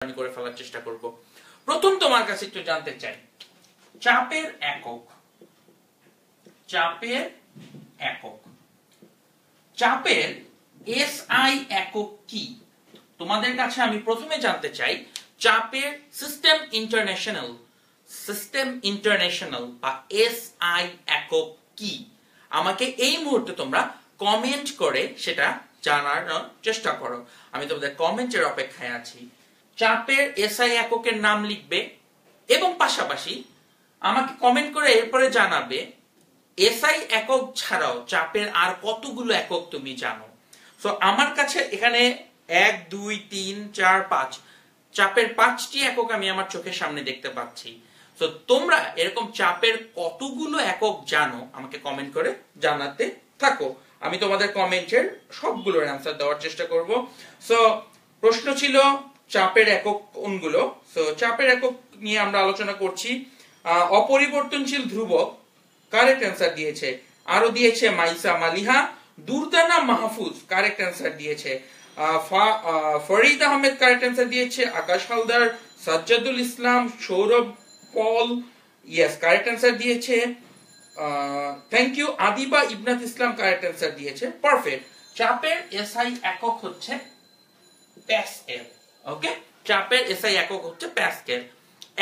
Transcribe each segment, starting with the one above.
আমি করে ফেলার চেষ্টা করব। প্রথম তোমার কাছে একটু জানতে চাই চাপের একক। চাপের একক, চাপের এসআই একক কি? তোমাদের কাছে আমি প্রথমে জানতে চাই চাপের সিস্টেম ইন্টারন্যাশনাল বা এসআই একক কি? আমাকে এই মুহূর্তে তোমরা কমেন্ট করে সেটা জানার চেষ্টা করো। আমি তোমাদের কমেন্টের অপেক্ষায় আছি। চাপের এসআই এককের নাম লিখবে এবং পাশাপাশি আমাকে কমেন্ট করে এরপরে জানাবে এসআই একক ছাড়াও চাপের আর কতগুলো একক তুমি জানো। সো আমার কাছে এখানে 1 2 3 4 5 চাপের 5টি একক আমি আমার চোখের সামনে দেখতে পাচ্ছি। সো তোমরা এরকম চাপের কতগুলো একক জানো আমাকে কমেন্ট করে জানাতে থাকো। আমি তোমাদের কমেন্টের সবগুলোর অ্যানসার দেওয়ার চেষ্টা করব। সো প্রশ্ন ছিল চাপের একক কোনগুলো। সো চাপের একক নিয়ে আমরা আলোচনা করছি। অপরিবর্তনশীল ধ্রুবক কারেক্ট অ্যানসার দিয়েছে, আরো দিয়েছে মাইসা মালিহা। দুর্দানা মাহফুজ কারেক্ট অ্যানসার দিয়েছে। ফরিদ আহমেদ কারেক্ট অ্যানসার দিয়েছে। Akash Haldar, Sajjadul Islam, Sourav Paul yes correct answer দিয়েছে। Thank you. Adiba Ibnat Islam correct answer দিয়েছে। পারফেক্ট। চাপের এসআই একক হচ্ছে প্যাসকেল। ওকে, চাপের এসআই একক হচ্ছে প্যাসকেল।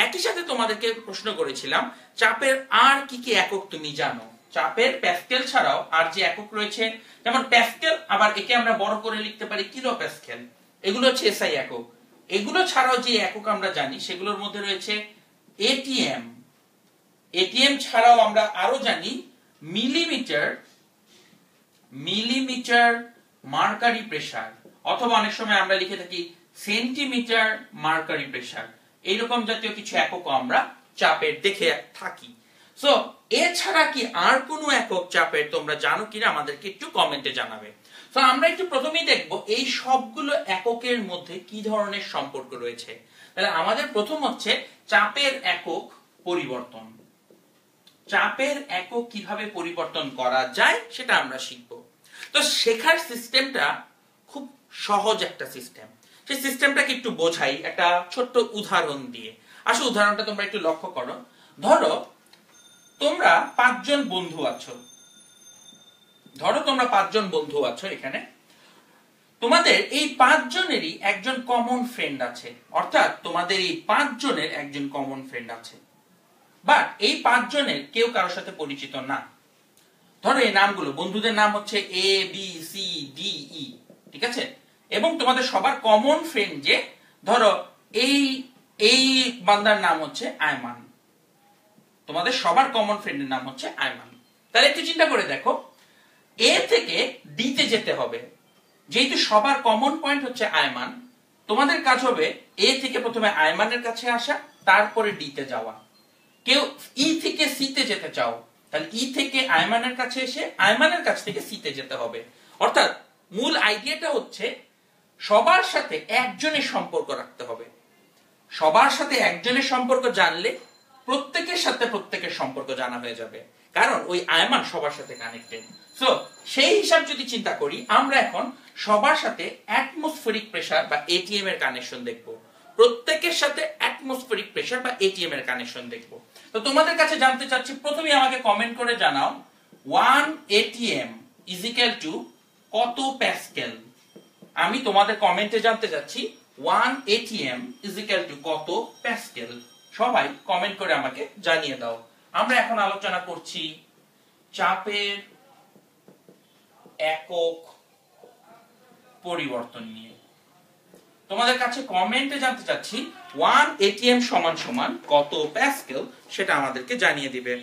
একই সাথে তোমাদেরকে প্রশ্ন করেছিলাম চাপের আর কি কি একক তুমি জানো। চাপের প্যাসকেল ছাড়াও আর যে একক রয়েছে, যেমন প্যাসকেল, আবার একে আমরা বড় করে লিখতে পারি কিলো প্যাসকেল, এগুলো হচ্ছে এসআই একক। এগুলো ছাড়াও যে একক আমরা জানি সেগুলোর মধ্যে রয়েছে এটিএম। এটিএম ছাড়াও আমরা আরো জানি মিলিমিটার মার্কারি প্রেসার, অথবা অনেক সময় আমরা লিখে থাকি সেন্টিমিটার মার্কারি প্রেসার। এইরকম জাতীয় কিছু একক আমরা চাপের দেখে থাকি। সো এছাড়া কি আর কোনো একক চাপের তোমরা জানো কিনা আমাদেরকে একটু কমেন্টে জানাবে। সো আমরা একটু প্রথমেই দেখব এই সবগুলো এককের মধ্যে কি ধরনের সম্পর্ক রয়েছে। তাহলে আমাদের প্রথম হচ্ছে চাপের একক পরিবর্তন। চাপের একক কিভাবে পরিবর্তন করা যায় সেটা আমরা শিখব। তো শেখার সিস্টেমটা খুব সহজ একটা সিস্টেম। সেই সিস্টেমটাকে একটু বোঝাই একটা ছোট্ট উদাহরণ দিয়ে। আসলে উদাহরণটা তোমরা একটু লক্ষ্য করো। ধরো তোমরা 5 জন বন্ধু আছো এখানে। তোমাদের এই 5 জনেরই একজন কমন ফ্রেন্ড আছে, অর্থাৎ তোমাদের এই 5 জনের একজন কমন ফ্রেন্ড আছে, বাট এই 5 জনের কেউ কারোর সাথে পরিচিত না। ধরো এই নামগুলো, বন্ধুদের নাম হচ্ছে A B C D E, ঠিক আছে? এবং তোমাদের সবার কমন ফ্রেন্ড যে, ধরো এই বান্দার নাম হচ্ছে আয়মান, তোমাদের সবার কমন ফ্রেন্ডের নাম হচ্ছে আয়মান। তাহলে একটু চিন্তা করে দেখো, এ থেকে ডি তে যেতে হবে। যেহেতু সবার কমন পয়েন্ট হচ্ছে আয়মান, তোমাদের কাজ হবে এ থেকে প্রথমে আয়মানের কাছে আসা, তারপরে ডি তে যাওয়া। কেউ ই থেকে সি তে যেতে চাও, তাহলে ই থেকে আয়মানের কাছে এসে আয়মানের কাছ থেকে সি তে যেতে হবে। অর্থাৎ মূল আইডিয়াটা হচ্ছে সবার সাথে একজনের সম্পর্ক রাখতে হবে। সবার সাথে একজনের সম্পর্ক জানলে প্রত্যেকের সাথে প্রত্যেকের সম্পর্ক জানা হয়ে যাবে, কারণ ওই আয়মান সবার সাথে কানেক্টেড। সো সেই হিসাব যদি চিন্তা করি, আমরা এখন সবার সাথে অ্যাটমসফেরিক প্রেসার বা এটিএম এর কানেকশন দেখব। প্রত্যেকের সাথে অ্যাটমসফেরিক প্রেসার বা এটিএম এর কানেকশন দেখব। তো তোমাদের কাছে জানতে চাচ্ছি, প্রথমে আমাকে কমেন্ট করে জানাও 1 এটিএম ইজ ইকুয়াল টু কত প্যাসকেল। আমি তোমাদের কমেন্টে জানতে চাচ্ছি 1 এটিএম ইজ ইকুয়াল টু কত প্যাসকেল। সবাই কমেন্ট করে আমাকে জানিয়ে দাও। আমরা এখন আলোচনা করছি চাপের একক পরিবর্তন নিয়ে। তোমাদের কাছে কমেন্টে জানতে চাচ্ছি 1 এটিএম সমান সমান কত প্যাসকেল, সেটা আমাদেরকে জানিয়ে দিবে।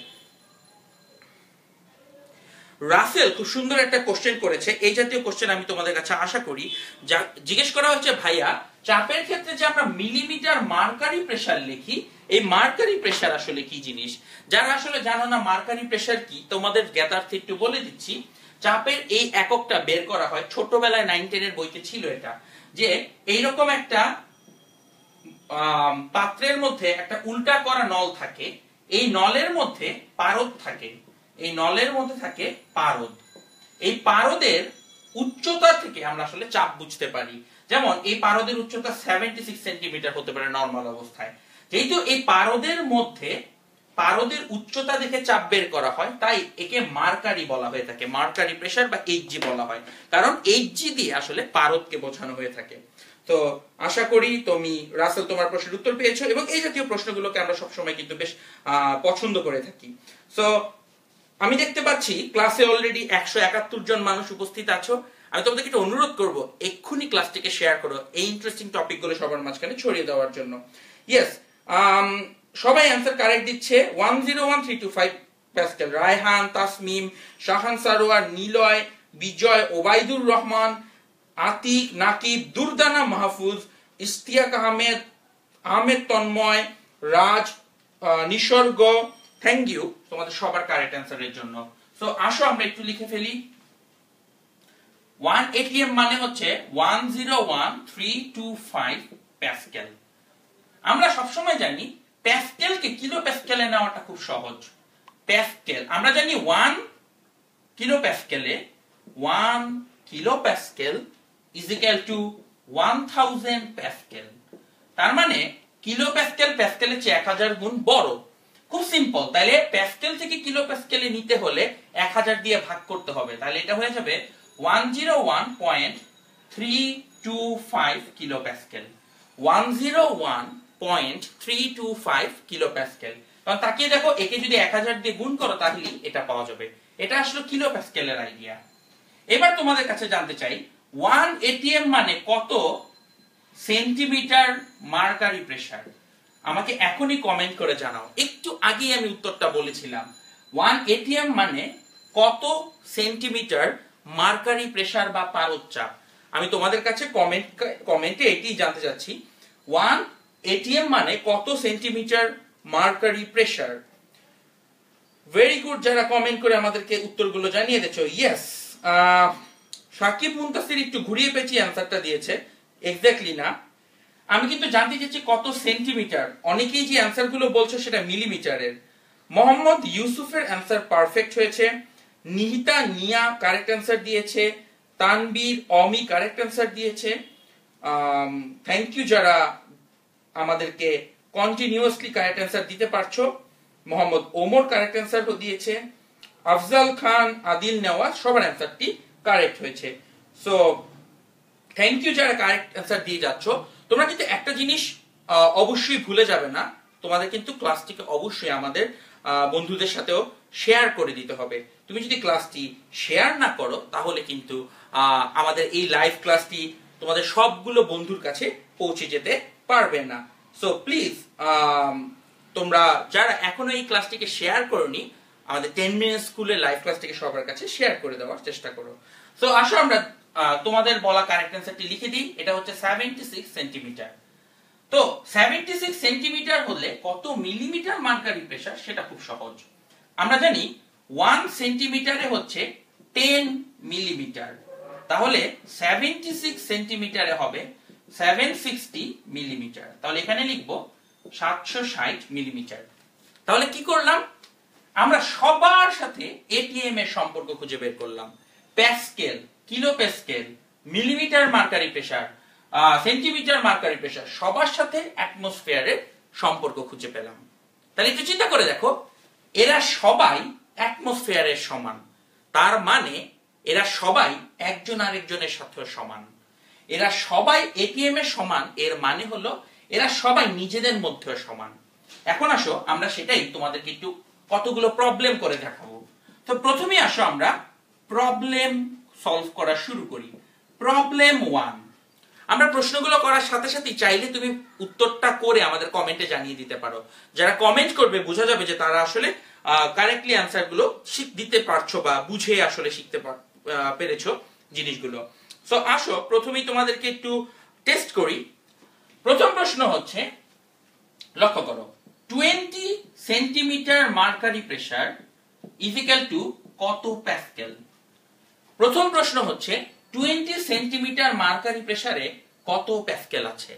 রাসেল খুব সুন্দর একটা কোশ্চেন করেছে। এই জাতীয় কোশ্চেন আমি তোমাদের কাছে আশা করি। জিজ্ঞেস করা হচ্ছে, ভাইয়া চাপের ক্ষেত্রে যে আমরা মিলিমিটার মার্কারি প্রেসার লিখি, এই মার্কারি প্রেসার আসলে কি জিনিস? যারা আসলে জানো না মার্কারি প্রেসার কি, তোমাদের জ্ঞাতার্থে একটু বলে দিচ্ছি। চাপের এই এককটা বের করা হয় ছোটবেলায় 9-10 এর বইতে ছিল এটা, যে এইরকম একটা পাত্রের মধ্যে একটা উল্টা করা নল থাকে, এই নলের মধ্যে পারদ থাকে, এই নলের মধ্যে থাকে পারদ। এই পারদের উচ্চতা থেকে আমরা আসলে চাপ বুঝতে পারি। যেমন এই পারদের উচ্চতা 76 সেন্টিমিটার হতে পারে নরমাল অবস্থায়। যেহেতু এই পারদের মধ্যে পারদের উচ্চতা দেখে চাপ বের করা হয়, তাই একে মার্কারি বলা হয়ে থাকে, মার্কারি প্রেসার বা এইচজি বলা হয়, কারণ এইচজি দিয়ে আসলে পারদকে বোঝানো হয়ে থাকে। তো আশা করি তুমি রাসেল তোমার প্রশ্নের উত্তর পেয়েছো, এবং এই জাতীয় প্রশ্নগুলোকে আমরা সবসময় কিন্তু বেশ পছন্দ করে থাকি। সো আমি দেখতে পাচ্ছি ক্লাসে অলরেডি 171 জন মানুষ উপস্থিত আছো। আমি তোমাদেরকে একটু অনুরোধ করব এক্ষুনি ক্লাসটিকে শেয়ার করো, এই ইন্টারেস্টিং টপিকগুলো সবার মাঝখানে ছড়িয়ে দেওয়ার জন্য। ইয়েস, সবাই অ্যান্সার কারেক্ট দিচ্ছে। 101325 pascal. Raihan, Tasmim, Shahan Sarwar, Niloy, Bijoy, Obaidur Rahman, Atiq, Nakib, Durdana Mahfuz, Ishtiaq Ahmed, Ahmed Tanmoy, Raj, Nisargo, thank you তোমাদের সবার কারেক্ট অ্যান্সারের জন্য। সো আসো আমরা একটু লিখে ফেলি। 1 atm মানে হচ্ছে 101325 প্যাসকেল। আমরা সবসময় জানি প্যাসকেলকে কিলো প্যাসকেলে নেওয়াটা খুব সহজ। প্যাসকেল আমরা জানি 1 কিলো প্যাসকেলে 1 kilo pascal is equal to 1000 pascal. তার মানে কিলো প্যাসকেল প্যাসকেলের চেয়ে 1000 গুণ বড়। খুব সিম্পল, তাহলে প্যাসকেল থেকে কিলো প্যাসকেলে নিতে হলে 1000 দিয়ে ভাগ করতে হবে, তাহলে এটা হয়ে যাবে 101.325 কিলো প্যাসকেল। 101.325 kilo Pascal. কারণ তাকিয়ে দেখো, একে যদি 1000 দিয়ে গুণ করো তাহলে এটা পাওয়া যাবে। এটা আসলে কিলো প্যাসকেলের আইডিয়া। এবার তোমাদের কাছে জানতে চাই 1 atm মানে কত সেন্টিমিটার মার্কারি প্রেসার। আমাকে এখনই কমেন্ট করে জানাও। একটু আগেই আমি উত্তরটা বলেছিলাম, 1 atm মানে কত সেন্টিমিটার মার্কারি প্রেসার বা পারদ চাপ। আমি তোমাদের কাছে কমেন্টে এটি জানতে চাচ্ছি, 1 atm মানে কত centimetre mercury pressure. Very good, যারা কমেন্ট করে আমাদেরকে উত্তরগুলো জানিয়ে দিয়েছো। ইয়েস, সাকিব মুনতাসির একটু ঘুরিয়ে পেঁচিয়ে অ্যান্সারটা দিয়েছে, এক্স্যাক্টলি না। আমি কিন্তু জানতে চাচ্ছি কত সেন্টিমিটার। অনেকেই যে অ্যান্সারগুলো বলছো সেটা মিলিমিটারের। মোহাম্মদ ইউসুফের অ্যান্সার পারফেক্ট হয়েছে। নিহিতা নিয়া কারেক্ট অ্যান্সার দিয়েছে। তানবীর অমি কারেক্ট অ্যান্সার দিয়েছে। থ্যাংক ইউ যারা আমাদেরকে কন্টিনিউয়াসলি কারেক্ট অ্যান্সার দিতে পারছো। মোহাম্মদ ওমর কারেক্ট অ্যান্সার দিয়েছে। আফজাল খান, আদিল নেওয়াজ, সবার অ্যান্সারটি কারেক্ট হয়েছে। সো থ্যাংক ইউ যারা কারেক্ট অ্যান্সার দিয়ে যাচ্ছ। তোমরা কিন্তু একটা জিনিস অবশ্যই ভুলে যাবে না, তোমাদের কিন্তু ক্লাসটিকে অবশ্যই আমাদের বন্ধুদের সাথেও শেয়ার করে দিতে হবে। তুমি যদি ক্লাসটি শেয়ার না করো তাহলে কিন্তু আমাদের এই লাইভ ক্লাসটি তোমাদের সবগুলো বন্ধুর কাছে পৌঁছে যেতে পারবে না। সো প্লিজ তোমরা যারা এখনো এই ক্লাসটিকে শেয়ার করোনি, আমাদের 10 মিনিট স্কুলের লাইভ ক্লাসটিকে সবার কাছে শেয়ার করে দেওয়ার চেষ্টা করো। সো আসো আমরা তোমাদের বলা কারেক্ট অ্যান্সারটি লিখে দিই। এটা হচ্ছে 76 সেন্টিমিটার। তো 76 সেন্টিমিটার হলে কত মিলিমিটার মার্কারি প্রেসার সেটা খুব সহজ। আমরা জানি 1 সেন্টিমিটারে হচ্ছে 10 মিলিমিটার, তাহলে 76 সেন্টিমিটারে হবে 760 মিলিমিটার। তাহলে এখানে লিখব 760 মিলিমিটার। তাহলে কি করলাম, আমরা সবার সাথে এটিএম এর সম্পর্ক খুঁজে বের করলাম। Pascal, kilo Pascal, millimetre mercury pressure, centimetre mercury pressure, সবার সাথে অ্যাটমসফিয়ারের সম্পর্ক খুঁজে পেলাম। তাহলে একটু চিন্তা করে দেখো, এরা সবাই অ্যাটমসফিয়ারের সমান, তার মানে এরা সবাই একজন আরেকজনের সাথে সমান। এরা সবাই এটিএম এর সমান, এর মানে হলো এরা সবাই নিজেদের মধ্যে সমান। এখন আসো আমরা সেটাই তোমাদেরকে একটু কতগুলো প্রবলেম করে দেখাবো। তো প্রথমে আসো আমরা প্রবলেম সলভ করা শুরু করি। প্রবলেম 1, আমরা প্রশ্নগুলো করার সাথে সাথে চাইলে তুমি উত্তরটা করে আমাদের কমেন্টে জানিয়ে দিতে পারো। যারা কমেন্ট করবে বোঝা যাবে যে তারা আসলে কারেক্টলি অ্যানসার গুলো দিতে পারছো বা বুঝে আসলে শিখতে পেরেছো জিনিসগুলো। সো আসো প্রথমেই তোমাদেরকে একটু টেস্ট করি। প্রথম প্রশ্ন হচ্ছে, লক্ষ্য করো, 20 centimetre mercury pressure is equal to কত প্যাসকেল। প্রথম প্রশ্ন হচ্ছে 20 সেন্টিমিটার মার্কারি প্রেসারে কত প্যাসকেল আছে।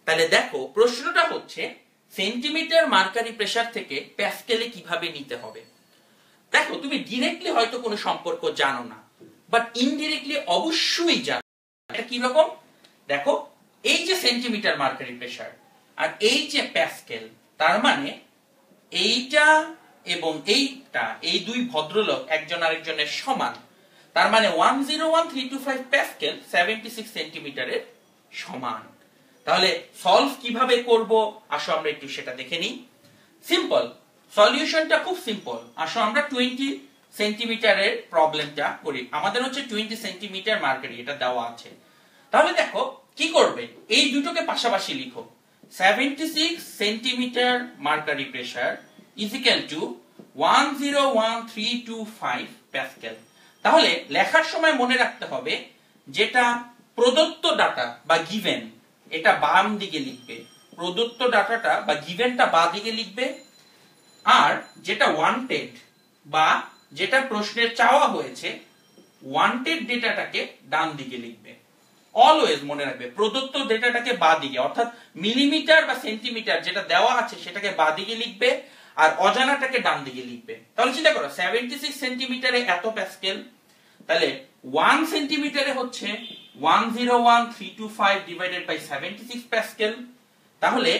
তাহলে দেখো প্রশ্নটা হচ্ছে সেন্টিমিটার মার্কারি প্রেসার থেকে প্যাসকেলে কিভাবে নিতে হবে। দেখো তুমি ডিরেক্টলি হয়তো কোনো সম্পর্ক জানো না, বাট ইনডিরেক্টলি অবশ্যই জানো। এটা কি রকম, দেখো এই যে সেন্টিমিটার মার্কারি প্রেসার আর এই যে প্যাসকেল, তার মানে এইটা এবং এইটা, এই দুই ভদ্রলোক একজন আরেকজনের সমান। তার মানে 101325 প্যাসকেল 76 সেন্টিমিটারের সমান। তাহলে সলভ কিভাবে করব আসো আমরা একটু সেটা দেখে নিই। সিম্পল, সলিউশনটা খুব সিম্পল। আসো আমরা 20 সেন্টিমিটারের প্রবলেমটা করি। আমাদের হচ্ছে 20 সেন্টিমিটার মার্কারি, এটা দেওয়া আছে। তাহলে দেখো কি করবে, এই দুটোকে পাশাপাশি লিখো। 76 centimetre mercury pressure is equal two 101325 Pascal. তাহলে লেখার সময় মনে রাখতে হবে যেটা প্রদত্ত ডাটা বা গিভেন এটা বাম দিকে লিখবে, প্রদত্ত ডাটাটা বা গিভেনটা বাম দিকে লিখবে, আর যেটা ওয়ান্টেড বা যেটা প্রশ্নের চাওয়া হয়েছে ওয়ান্টেড ডেটাটাকে ডান দিকে লিখবে। অলওয়েজ মনে রাখবে প্রদত্ত ডেটাটাকে বাঁ দিকে, অর্থাৎ মিলিমিটার বা সেন্টিমিটার যেটা দেওয়া আছে সেটাকে বাঁ দিকে লিখবে আর অজানাটাকে ডান দিকে লিখবে। তাহলে চিন্তা করো 76 সেন্টিমিটারে এত প্যাসকেল, তাহলে 1 সেন্টিমিটারে হচ্ছে 101325 ডিভাইডেড বাই 76 প্যাসকেল। তাহলে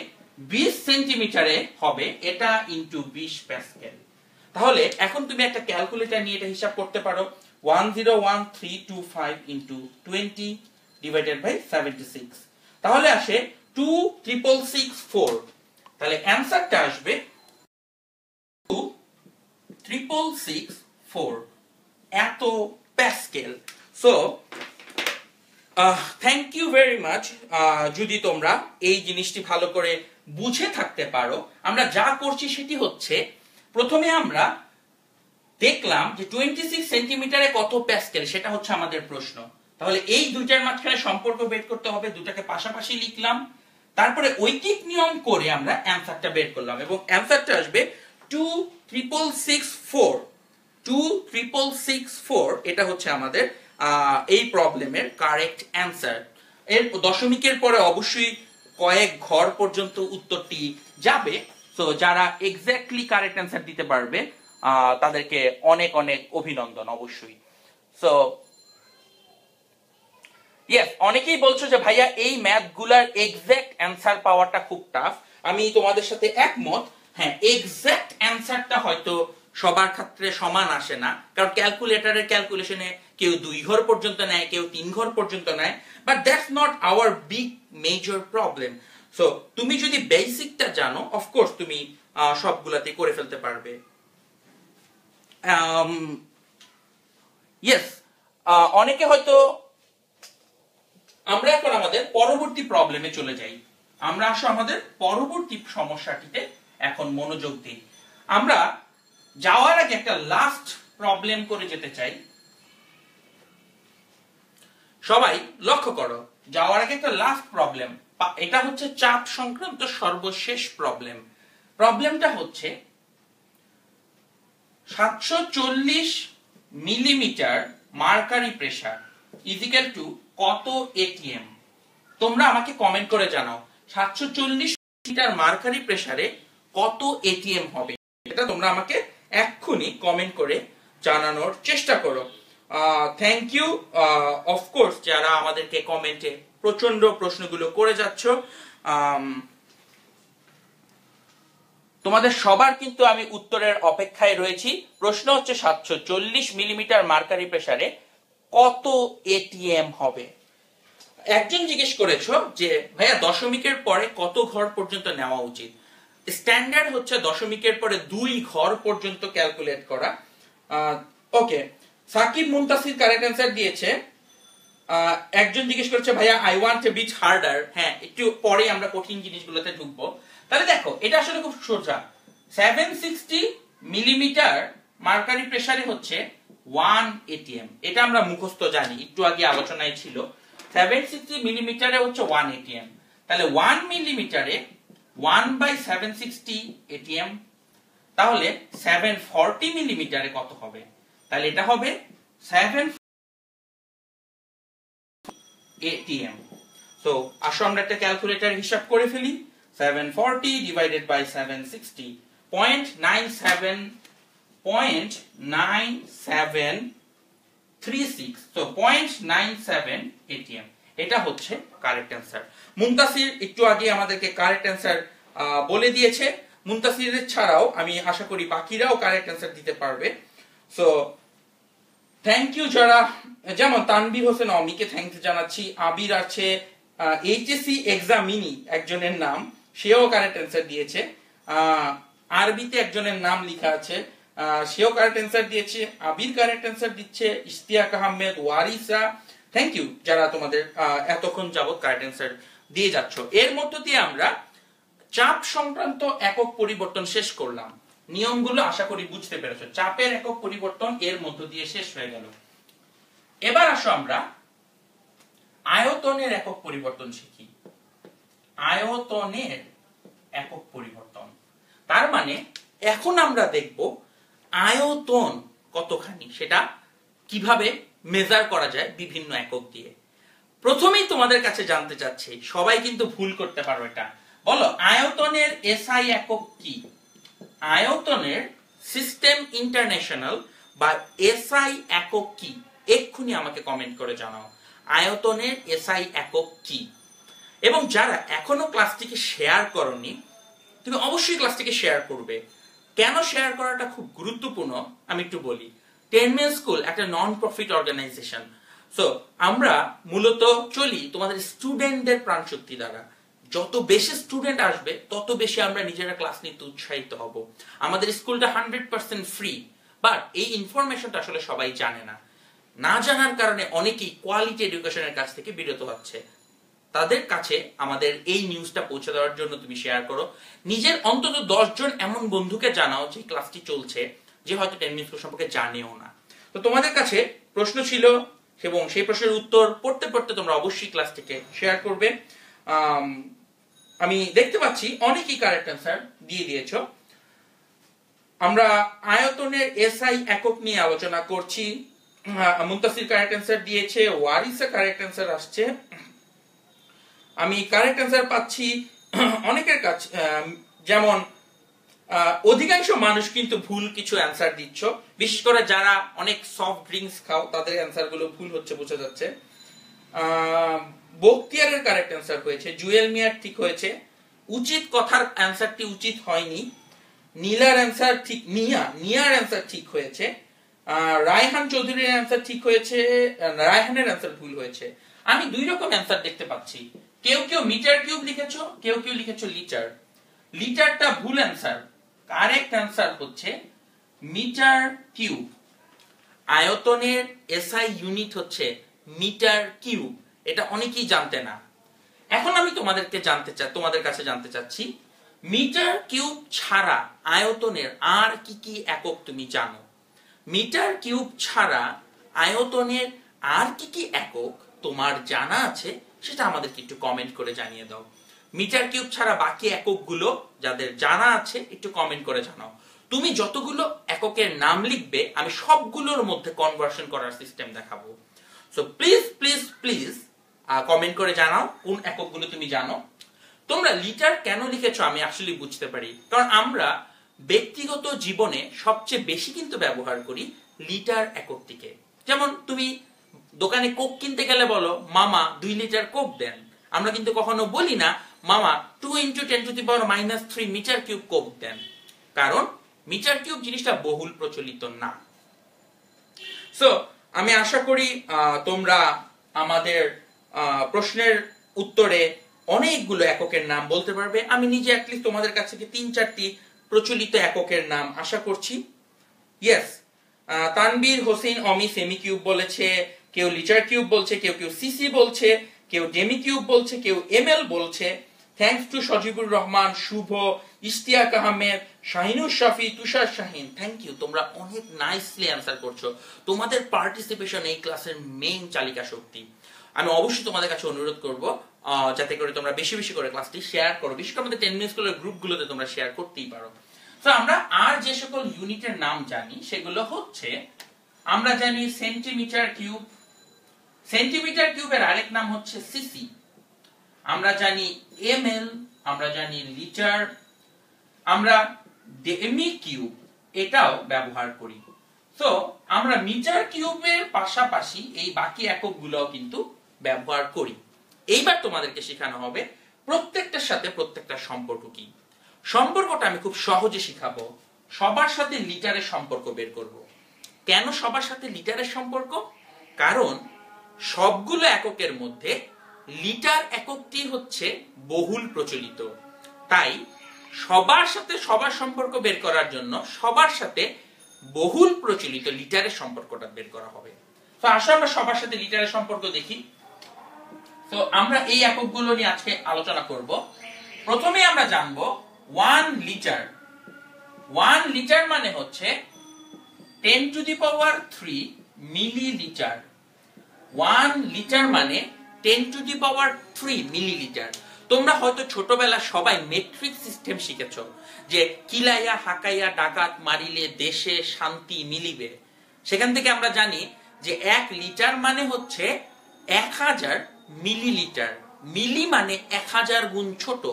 20 সেন্টিমিটারে হবে এটা ইনটু 20 প্যাসকেল। তাহলে এখন তুমি একটা ক্যালকুলেটর নিয়ে এটা হিসাব করতে পারো। 101325 ইনটু 20 ডিভাইডেড বাই 76, তাহলে আসে 26664। তাহলে অ্যানসারটা আসবে 26664 এত pascal. So thank you very much. যদি তোমরা এই জিনিসটি ভালো করে বুঝে থাকতে পারো, আমরা যা করছি সেটি হচ্ছে প্রথমে আমরা দেখলাম যে 26 সেন্টিমিটারে কত প্যাসকেল, সেটা হচ্ছে আমাদের প্রশ্ন। তাহলে এই দুইটার মাঝখানে সম্পর্ক বের করতে হবে, দুটাকে পাশাপাশি লিখলাম, তারপরে ঐকিক নিয়ম করে আমরা অ্যানসারটা বের করলাম এবং অ্যানসারটা আসবে 26664। 26664 এটা হচ্ছে আমাদের এই প্রবলেমের কারেক্ট অ্যানসার। এর দশমিকের পরে অবশ্যই কয়েক ঘর পর্যন্ত উত্তরটি যাবে। তো যারা এক্স্যাক্টলি কারেক্ট অ্যানসার দিতে পারবে তাদেরকে অনেক অনেক অভিনন্দন অবশ্যই। সো ইয়েস, অনেকেই বলছো যে ভাইয়া এই ম্যাথগুলার এক্স্যাক্ট অ্যানসার পাওয়াটা খুব টাফ। আমি তোমাদের সাথে একমত। হ্যাঁ, এক্স্যাক্ট অ্যানসারটা হয়তো সবার ক্ষেত্রে সমান আসে না, কারণ ক্যালকুলেটরের ক্যালকুলেশনে কেউ 2 ঘর পর্যন্ত নেয়, কেউ 3 ঘর পর্যন্ত নেয়, but that's not our big major problem. So তুমি যদি বেসিকটা জানো, অফকোর্স তুমি সবগুলাতে করে ফেলতে পারবে। ইয়েস, অনেকে হয়তো, আমরা এখন আমাদের পরবর্তী প্রবলেমে চলে যাই। আমরা আসলে আমাদের পরবর্তী সমস্যাটিতে এখন মনোযোগ দিই। আমরা যাওয়ার আগে একটা লাস্ট প্রবলেম করে যেতে চাই। সবাই লক্ষ্য করো, যাওয়ার আগে একটা লাস্ট প্রবলেম, এটা হচ্ছে চাপ সংক্রান্ত সর্বশেষ প্রবলেম। প্রবলেমটা হচ্ছে 740 millimetre mercury pressure is equal to কত এটিএম। তোমরা আমাকে কমেন্ট করে জানাও 740 মিলিমিটার মার্কারি প্রেসারে কত এটিএম হবে। এটা তোমরা আমাকে এক্ষুনি কমেন্ট করে জানানোর চেষ্টা করো। থ্যাংক ইউ অফকোর্স যারা আমাদেরকে কমেন্টে প্রচন্ড প্রশ্নগুলো করে যাচ্ছ। তোমাদের সবার কিন্তু আমি উত্তরের অপেক্ষায় রয়েছি। প্রশ্ন হচ্ছে 740 মিলিমিটার মার্কারি প্রেসারে কত এটিএম হবে। একজন জিজ্ঞেস করেছো যে ভাইয়া দশমিকের পরে কত ঘর পর্যন্ত নেওয়া উচিত। স্ট্যান্ডার্ড হচ্ছে দশমিকের পরে 2 ঘর পর্যন্ত ক্যালকুলেট করা। Okay, Sakib Muntasir correct answer দিয়েছে। একজন জিজ্ঞেস করেছে ভাইয়া I want a bit harder. হ্যাঁ, একটু পরে আমরা কঠিন জিনিসগুলোতে ঢুকবো। তাহলে দেখো এটা আসলে খুব সোজা। 760 মিলিমিটার মার্কারি প্রেসারে হচ্ছে 1 এটিএম। এটা আমরা মুখস্থ জানি, একটু আগে আলোচনায় ছিল। 760 মিলিমিটারে হচ্ছে 1 এটিএম। তাহলে 1 মিলিমিটারে 1/760 এটিএম। তাহলে 740 মিলিমিটারে কত হবে? তাহলে এটা হবে 7 এটিএম। সো আসো আমরা একটা ক্যালকুলেটর হিসাব করে ফেলি। 740 ডিভাইডেড বাই 760, 0.9736। তো 0.97 এটিএম। এটা হচ্ছে কারেক্ট অ্যান্সার। মুনতাসির একটু আগে আমাদেরকে কারেক্ট অ্যান্সার বলে দিয়েছে। মুনতাসিরের ছাড়াও আমি আশা করি বাকিরাও কারেক্ট অ্যান্সার দিতে পারবে। সো থ্যাংক ইউ যারা, যেমন তানভীর হোসেন অমিকে থ্যাংক ইউ জানাচ্ছি। আবির আছে, এইচএসসি এক্সামিনি একজনের নাম, সেও কারেক্ট অ্যান্সার দিয়েছে। আরবিতে একজনের নাম লেখা আছে, সেও কারেক্ট অ্যান্সার দিয়েছে। আবির কারেক্ট অ্যান্সার দিচ্ছে, ইশতিয়াক আহমেদ, ওয়ারিসা, থ্যাংক ইউ যারা তোমাদের এতক্ষণ যাবত কারেক্ট অ্যান্সার দিয়ে যাচ্ছ। এর মধ্য দিয়ে আমরা চাপ সংক্রান্ত একক পরিবর্তন শেষ করলাম। নিয়মগুলো আশা করি বুঝতে পেরেছো। চাপের একক পরিবর্তন এর মধ্য দিয়ে শেষ হয়ে গেল। এবার আসো আমরা আয়তনের একক পরিবর্তন শিখি। আয়তনের একক পরিবর্তন, তার মানে এখন আমরা দেখব আয়তন কতখানি সেটা কিভাবে মেজার করা যায় বিভিন্ন একক দিয়ে। প্রথমেই তোমাদের কাছে জানতে চাচ্ছি, সবাই কিন্তু ভুল করতে পারো এটা, বলো আয়তনের এসআই একক কি? আয়তনের সিস্টেম ইন্টারন্যাশনাল বা এসআই একক কি? এক্ষুনি আমাকে কমেন্ট করে জানাও আয়তনের এসআই একক কি। এবং যারা এখনো ক্লাসটিকে শেয়ার করনি, তুমি অবশ্যই ক্লাসটিকে শেয়ার করবে। কেন শেয়ার করাটা খুব গুরুত্বপূর্ণ আমি একটু বলি। 10 মিনিট স্কুল একটা নন প্রফিট অর্গানাইজেশন। সো আমরা মূলত চলি তোমাদের স্টুডেন্টদের প্রাণশক্তি দ্বারা। যত বেশি স্টুডেন্ট আসবে তত বেশি আমরা নিজেরা ক্লাস নিতে উৎসাহিত হব। আমাদের স্কুলটা 100% ফ্রি, বাট এই ইনফরমেশনটা আসলে সবাই জানে না। না জানার কারণে অনেকেই কোয়ালিটি এডুকেশনের কাছ থেকে বিরত হচ্ছে। তাদের কাছে আমাদের এই নিউজটা পৌঁছে দেওয়ার জন্য তুমি শেয়ার করো। নিজের অন্তত 10 জন এমন বন্ধুকে জানাও যে ক্লাসটি চলছে, যে হয়তো 10 মিনিট স্কুল সম্পর্কে জানেও না। তো তোমাদের কাছে প্রশ্ন ছিল এবং সেই প্রশ্নের উত্তর পড়তে পড়তে তোমরা অবশ্যই ক্লাসটিকে শেয়ার করবে। আমি দেখতে পাচ্ছি অনেকেই কারেক্ট অ্যান্সার দিয়ে দিয়েছো। আমরা আয়তনের এসআই একক নিয়ে আলোচনা করছি। মুনতাসির কারেক্ট অ্যান্সার দিয়েছে, ওয়ারিসা কারেক্ট অ্যান্সার আসছে। আমি কারেক্ট অ্যান্সার পাচ্ছি অনেকের কাছে, যেমন অধিকাংশ মানুষ কিন্তু ভুল কিছু অ্যান্সার দিচ্ছ, বিশেষ করে যারা অনেক সফট ড্রিঙ্কস খাও তাদের অ্যান্সারগুলো ভুল হচ্ছে বোঝা যাচ্ছে। বখতিয়ারের কারেক্ট অ্যান্সার হয়েছে, জুয়েল মিয়ার ঠিক হয়েছে, উচিত কথার অ্যান্সারটি উচিত হয়নি, নীলার অ্যান্সার ঠিক, নিয়ার অ্যান্সার ঠিক হয়েছে, রায়হান চৌধুরীর অ্যান্সার ঠিক হয়েছে, রায়হানের অ্যান্সার ভুল হয়েছে। আমি দুই রকম অ্যান্সার দেখতে পাচ্ছি, কেউ কেউ মিটার কিউব লিখেছো, কেউ কেউ লিখেছো লিটার। লিটারটা ভুল অ্যান্সার, কারেক্ট অ্যান্সার হচ্ছে মিটার কিউব। আয়তনের এসআই ইউনিট হচ্ছে মিটার কিউব, এটা অনেকেই জানতে না। এখন আমি তোমাদের কাছে জানতে চাচ্ছি, মিটার কিউব ছাড়া আয়তনের আর কি কি একক তুমি জানো? মিটার কিউব ছাড়া আয়তনের আর কি কি একক তোমার জানা আছে সেটা আমাদেরকে একটু কমেন্ট করে জানিয়ে দাও। মিটার কিউব ছাড়া বাকি এককগুলো যাদের জানা আছে একটু কমেন্ট করে জানাও। তুমি যতগুলো এককের নাম লিখবে আমি সবগুলোর মধ্যে কনভার্সন করার সিস্টেম দেখাবো। So please please please comment করে জানাও কোন এককগুলো তুমি জানো। তোমরা লিটার কেন লিখেছো আমি আসলে বুঝতে পারি, কারণ আমরা ব্যক্তিগত জীবনে সবচেয়ে বেশি কিন্তু ব্যবহার করি লিটার এককটিকে। যেমন তুমি দোকানে কোক কিনতে গেলে বলো মামা 2 লিটার কোক দেন। আমরা কিন্তু কখনো বলি না মামা 2 × 10⁻³ মিটার কিউব কোক দেন, কারণ মিটার কিউব জিনিসটা বহুল প্রচলিত না। সো আমি আশা করি তোমরা আমাদের প্রশ্নের উত্তরে অনেকগুলো এককের নাম বলতে পারবে। আমি নিজে অ্যাটলিস্ট তোমাদের কাছ থেকে 3-4টি প্রচলিত এককের নাম আশা করছি। ইয়েস, তানবীর হোসেন অমি সেমি কিউব বলেছে, কেউ লিটার কিউব বলছে, কেউ কেউ সিসি বলছে, কেউ ডেমি কিউব বলছে, কেউ এমএল বলছে। Thanks to Sajibur Rahman, Shuvo, Ishtiaq Ahmed, Shahinur Shafi, Tushar Shahin, thank you. তোমরা অনেক নাইসলি অ্যান্সার করছো। তোমাদের পার্টিসিপেশন এই ক্লাসের মেইন চালিকা শক্তি। আমি অবশ্যই তোমাদের কাছে অনুরোধ করব যাতে করে তোমরা বেশি বেশি করে ক্লাসটি শেয়ার করো, বিশেষ করে আমাদের 10 মিনিট স্কুলের গ্রুপগুলোতে তোমরা শেয়ার করতেই পারো। তো আমরা আর যে সকল ইউনিটের নাম জানি সেগুলো হচ্ছে, আমরা জানি সেন্টিমিটার কিউব, সেন্টিমিটার কিউবের আরেক নাম হচ্ছে সিসি, আমরা জানি এমএল, আমরা জানি লিটার, আমরা ডেমি কিউব এটাও ব্যবহার করি। তো আমরা মিটার কিউবের পাশাপাশি এই বাকি এককগুলোও কিন্তু ব্যবহার করি। এইবার তোমাদেরকে শেখানো হবে প্রত্যেকটার সাথে প্রত্যেকটার সম্পর্ক কি। সম্পর্কটা আমি খুব সহজে শিখাবো। সবার সাথে লিটারের সম্পর্ক বের করব। কেন সবার সাথে লিটারের সম্পর্ক? কারণ সবগুলো এককের মধ্যে লিটার এককটি হচ্ছে বহুল প্রচলিত। তাই সবার সাথে সবার সম্পর্ক বের করার জন্য সবার সাথে বহুল প্রচলিত লিটারের সম্পর্কটা বের করা হবে। তো আসলে আমরা সবার সাথে লিটারের সম্পর্ক দেখি। তো আমরা এই এককগুলো নিয়ে আজকে আলোচনা করব। প্রথমে আমরা জানবো 1 লিটার। 1 লিটার মানে হচ্ছে 10⁻³ মিলিলিটার। 1 লিটার মানে 10⁻³ মিলিলিটার। তোমরা হয়তো ছোটবেলা সবাই মেট্রিক সিস্টেম শিখেছো, যে কিলাইয়া হাকাইয়া ডাকাত মারিলে দেশে শান্তি মিলিবে। সেখান থেকে আমরা জানি যে 1 লিটার মানে হচ্ছে 1000 মিলিলিটার। মিলি মানে 1000 গুণ ছোট,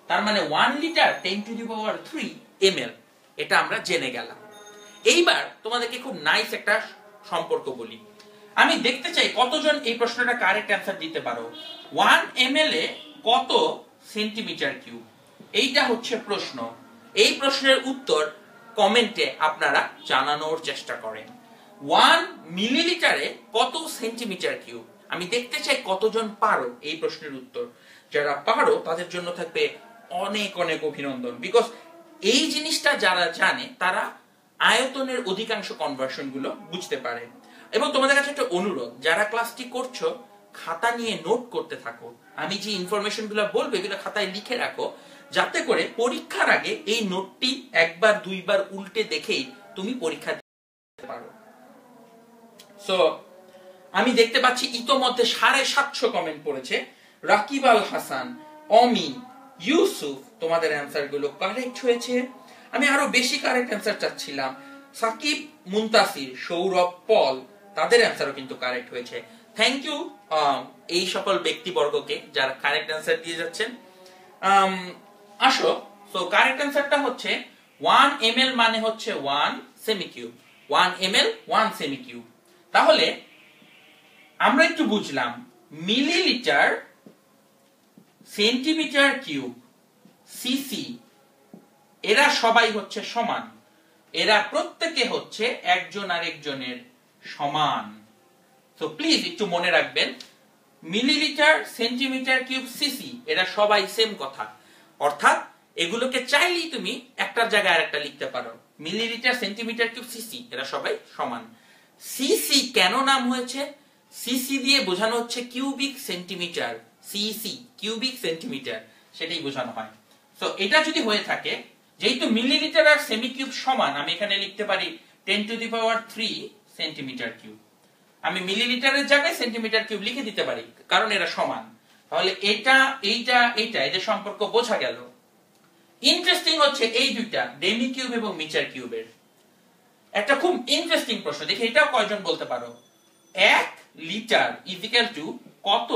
তার মানে 1 লিটার 10⁻³ ml। এটা আমরা জেনে গেলাম। এইবার তোমাদেরকে খুব নাইস একটা সম্পর্ক বলি। আমি দেখতে চাই কতজন এই প্রশ্নটা কারেক্ট অ্যান্সার দিতে পারো। 1 ml এ কত সেন্টিমিটার কিউব? এইটা হচ্ছে প্রশ্ন। এই প্রশ্নের উত্তর কমেন্টে আপনারা জানানোর চেষ্টা করেন। 1 মিলিলিটারে কত সেন্টিমিটার কিউব? আমি দেখতে চাই কতজন পারো এই প্রশ্নের উত্তর। যারা পারো তাদের জন্য থাকবে অনেক অনেক অভিনন্দন, বিকজ এই জিনিসটা যারা জানে তারা আয়তনের অধিকাংশ কনভার্সন গুলো বুঝতে পারে। এবং তোমাদের কাছে একটা অনুরোধ, যারা ক্লাসটি করছো খাতা নিয়ে নোট করতে থাকো। আমি যে ইনফরমেশন গুলো বলবো এগুলো খাতায় লিখে রাখো, যাতে করে পরীক্ষার আগে এই নোটটি একবার দুইবার উল্টে দেখেই তুমি পরীক্ষা দিতে পারো। সো আমি দেখতে পাচ্ছি ইতোমধ্যে 750 কমেন্ট পড়েছে। রাকিব আল হাসান, অমি, ইউসুফ, তোমাদের অ্যান্সার গুলো কারেক্ট হয়েছে। আমি আরো বেশি কারেক্ট অ্যান্সার চাচ্ছিলাম। সাকিব, মুনতাসির, সৌরভ, পল, তাদের অ্যান্সারও কিন্তু কারেক্ট হয়েছে। থ্যাংক ইউ এই সকল ব্যক্তিবর্গকে যারা কারেক্ট অ্যান্সার দিয়ে যাচ্ছেন। আসো, সো কারেক্ট অ্যান্সারটা হচ্ছে 1 ml মানে হচ্ছে 1 সেমিকিউব। 1 ml 1 সেমিকিউব। তাহলে আমরা একটু বুঝলাম মিলিলিটার, সেন্টিমিটার কিউব, সিসি, এরা সবাই হচ্ছে সমান। এরা প্রত্যেকে হচ্ছে একজন আরেকজনের সমান। তো প্লিজ একটু মনে রাখবেন, মিলিলিটার, সেন্টিমিটার কিউব, সিসি এরা সবাই সেম কথা। অর্থাৎ এগুলোকে চাইলেই তুমি একটার জায়গায় আরেকটা লিখতে পারো। মিলিলিটার, সেন্টিমিটার কিউব, সিসি এরা সবাই সমান। সিসি কেন নাম হয়েছে? সিসি দিয়ে বোঝানো হচ্ছে cubic centimetre. CC cubic centimetre, সেটাই বোঝানো হয়। সো এটা যদি হয়ে থাকে, যেহেতু মিলিলিটার আর সেমি কিউব সমান, আমি এখানে লিখতে পারি 10⁻³ সেন্টিমিটার কিউব। আমি মিলিলিটারের জায়গায় সেন্টিমিটার কিউব লিখে দিতে পারি, কারণ এরা সমান। তাহলে এটা এইটা এইটা এদের সম্পর্ক বোঝা গেল। ইন্টারেস্টিং হচ্ছে এই দুইটা ডেমি কিউব এবং মিটার কিউবের। একটা খুব ইন্টারেস্টিং প্রশ্ন, দেখি এটাও কয়জন বলতে পারো। 1 লিটার ইকুয়াল টু কত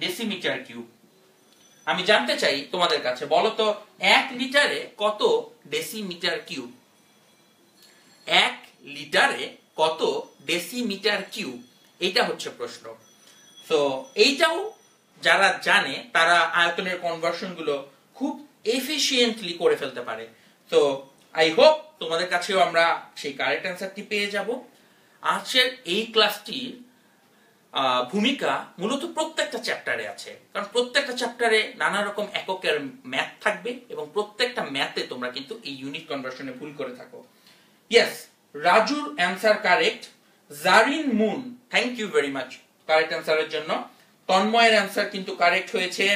ডেসিমিটার কিউব? আমি জানতে চাই তোমাদের কাছে, বলো তো 1 লিটারে কত ডেসিমিটার কিউব? 1 লিটারে কত ডেসিমিটার কিউব? এইটা হচ্ছে প্রশ্ন। তো এইটাও যারা জানে তারা আয়তনের কনভার্সন গুলো খুব এফিশিয়েন্টলি করে ফেলতে পারে। তো আই হোপ তোমাদের কাছেও আমরা সেই কারেক্ট অ্যান্সারটি পেয়ে যাব। আজকের এই ক্লাসটির ভূমিকা মূলত প্রত্যেকটা চ্যাপ্টারে আছে, কারণ প্রত্যেকটা চ্যাপ্টারে নানা রকম এককের ম্যাথ থাকবে এবং প্রত্যেকটা ম্যাথে তোমরা কিন্তু এই ইউনিট কনভার্সনে ভুল করে থাকো। ইয়েস, রাজুর answer correct. Zarin Moon, thank you very much correct অ্যান্সারের জন্য। তন্ময়ের অ্যান্সার কিন্তু কারেক্ট হয়েছে।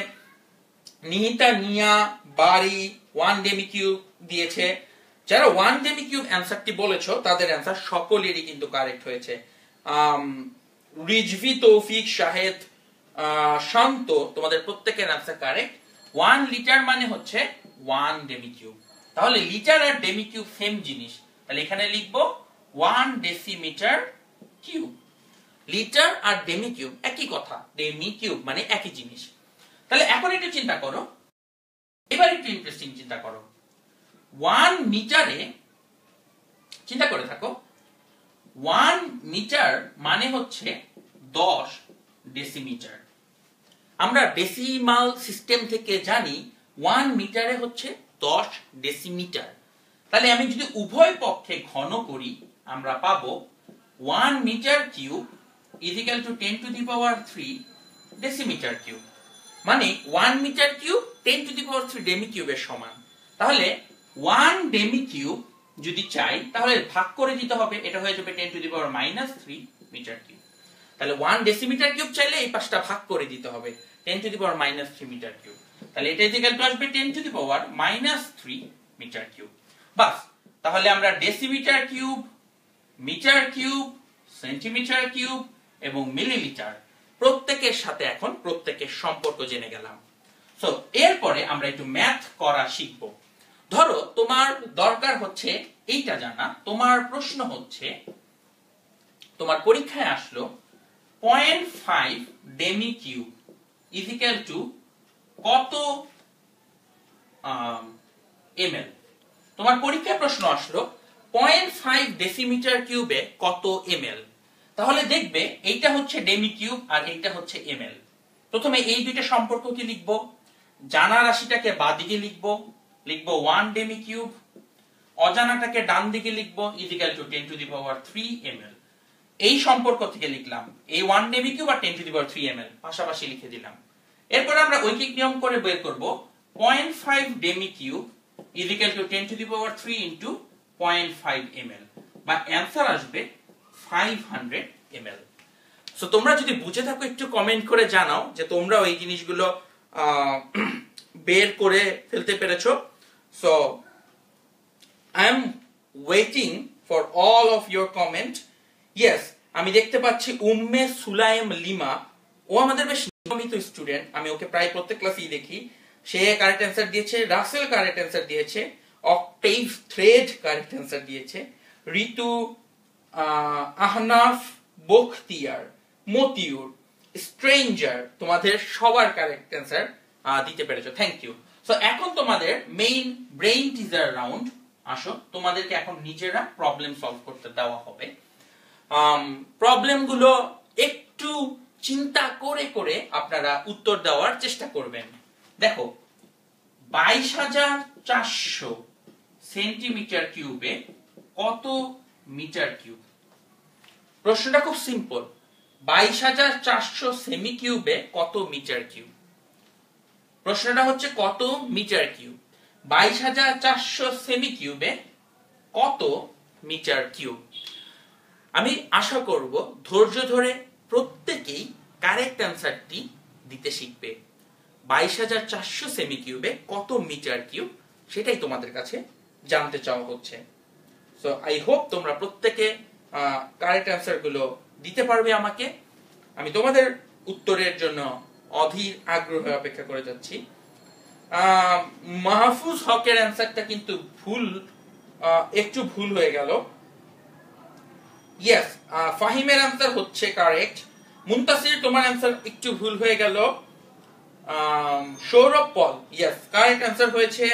নিহিতা, নিয়া, বাড়ি 1 ডেমি কিউব দিয়েছে। যারা 1 ডেমি কিউব অ্যান্সারটি বলেছো তাদের অ্যান্সার সকলেরই কিন্তু কারেক্ট হয়েছে। রিজভি, তৌফিক, শাহেদ, শান্ত, তোমাদের প্রত্যেকের অ্যান্সার কারেক্ট। 1 লিটার মানে হচ্ছে 1 ডেমি কিউব। তাহলে লিটার আর ডেমি কিউব সেম জিনিস, তাহলে এখানে লিখবো 1 ডেসিমিটার কিউব। লিটার আর ডেমি কিউব একই কথা, ডেমি কিউব মানে একই জিনিস। তাহলে এখন একটু চিন্তা করো, এবার একটু ইন্টারেস্টিং চিন্তা করো। 1 মিটারে, চিন্তা করে থাকো, 1 মিটার মানে হচ্ছে 10 ডেসিমিটার। আমরা ডেসিমাল সিস্টেম থেকে জানি 1 মিটারে হচ্ছে 10 ডেসিমিটার। তাহলে আমি যদি উভয় পক্ষে ঘন করি আমরা পাবো 1 metre cube is equal to 10 to the power 3 decimetre cube, মানে 1 metre cube 10 to the power 3 ডেমি কিউবের সমান। তাহলে 1 ডেমি কিউব যদি চাই তাহলে ভাগ করে দিতে হবে, এটা হয়ে যাবে 10 to the power -3 metre cube. তাহলে 1 ডেসিমিটার কিউব চাইলে এই পাশটা ভাগ করে দিতে হবে 10 to the power -3 metre cube. তাহলে এটা ইকুয়াল টু আসবে 10 to the power -3 metre cube. বাস, তাহলে আমরা decimetre cube, metre cube, centimetre cube এবং মিলিমিটার প্রত্যেকের সাথে এখন প্রত্যেকের সম্পর্ক জেনে গেলাম। সো এরপরে আমরা একটু ম্যাথ করা শিখব। ধরো তোমার দরকার হচ্ছে এইটা জানা, তোমার প্রশ্ন হচ্ছে তোমার পরীক্ষায় আসলো 0.5 demi cube is equal to কত ml। তোমার পরীক্ষায় প্রশ্ন আসলো 0.5 ডেসিমিটার কিউবে কত ml। তাহলে দেখবে এইটা হচ্ছে ডেমি কিউব আর এইটা হচ্ছে ml। প্রথমে এই দুইটা সম্পর্ককে লিখবো, জানা রাশিটাকে বাঁ দিকে লিখবো 1 ডেমি কিউব, অজানাটাকে ডান দিকে লিখবো is equal to 10 to the power 3 ml। এই সম্পর্ক থেকে লিখলাম এই 1 ডেমি কিউব আর 10 টু দি পাওয়ার 3 ml পাশাপাশি লিখে দিলাম। এরপর আমরা ঐকিক নিয়ম করে বের করব 0.5 demi cube is equal to 10 to the power 3 into 0.5 ml, বা অ্যানসার আসবে 500 ml। সো তোমরা যদি বুঝে থাকো একটু কমেন্ট করে জানাও যে তোমরা ওই জিনিসগুলো বের করে ফেলতে পেরেছো। So I am waiting for all of your comment. Yes, আমি দেখতে পাচ্ছি উম্মে সুলাইম লিমা, ও আমাদের বেশ নিয়মিত স্টুডেন্ট, আমি ওকে প্রায় প্রত্যেক ক্লাসেই দেখি। সে কারেক্ট অ্যান্সার দিয়েছে, রাসেল কারেক্ট অ্যান্সার দিয়েছে, অক্টেভ থ্রেড কারেক্ট অ্যান্সার দিয়েছে, ঋতু, আহনাফ, বখতিয়ার, মতিউর, স্ট্রেঞ্জার, তোমাদের সবার কারেক্ট অ্যান্সার দিতে পেরেছো, থ্যাংক ইউ। সো এখন তোমাদের মেইন ব্রেইন টিজার রাউন্ড, আসো তোমাদেরকে এখন নিজেরা প্রবলেম সলভ করতে দেওয়া হবে। প্রবলেমগুলো একটু চিন্তা করে করে আপনারা উত্তর দেওয়ার চেষ্টা করবেন। দেখো 22,400 সেন্টিমিটার কিউবে কত মিটার কিউব? প্রশ্নটা খুব সিম্পল, 22,400 সেমি কিউবে কত মিটার কিউব? প্রশ্নটা হচ্ছে কত মিটার কিউব, 22,400 সেমি কিউবে কত মিটার কিউব? আমি আশা করব ধৈর্য ধরে প্রত্যেকেই কারেক্ট অ্যান্সারটি দিতে শিখবে। 22,400 সেমি কিউবে কত মিটার কিউব সেটাই তোমাদের কাছে জানতে চাওয়া হচ্ছে। সো আই হোপ তোমরা প্রত্যেকে কারেক্ট অ্যান্সার গুলো দিতে পারবে আমাকে। আমি তোমাদের উত্তরের জন্য অধীর আগ্রহে অপেক্ষা করে যাচ্ছি। মাহফুজ হকের অ্যান্সারটা কিন্তু ভুল, একটু ভুল হয়ে গেল। ইয়েস, ফাহিমের অ্যান্সার হচ্ছে কারেক্ট। মুনতাসির, তোমার অ্যান্সার একটু ভুল হয়ে গেল। Sourav Paul, yes correct answer হয়েছে।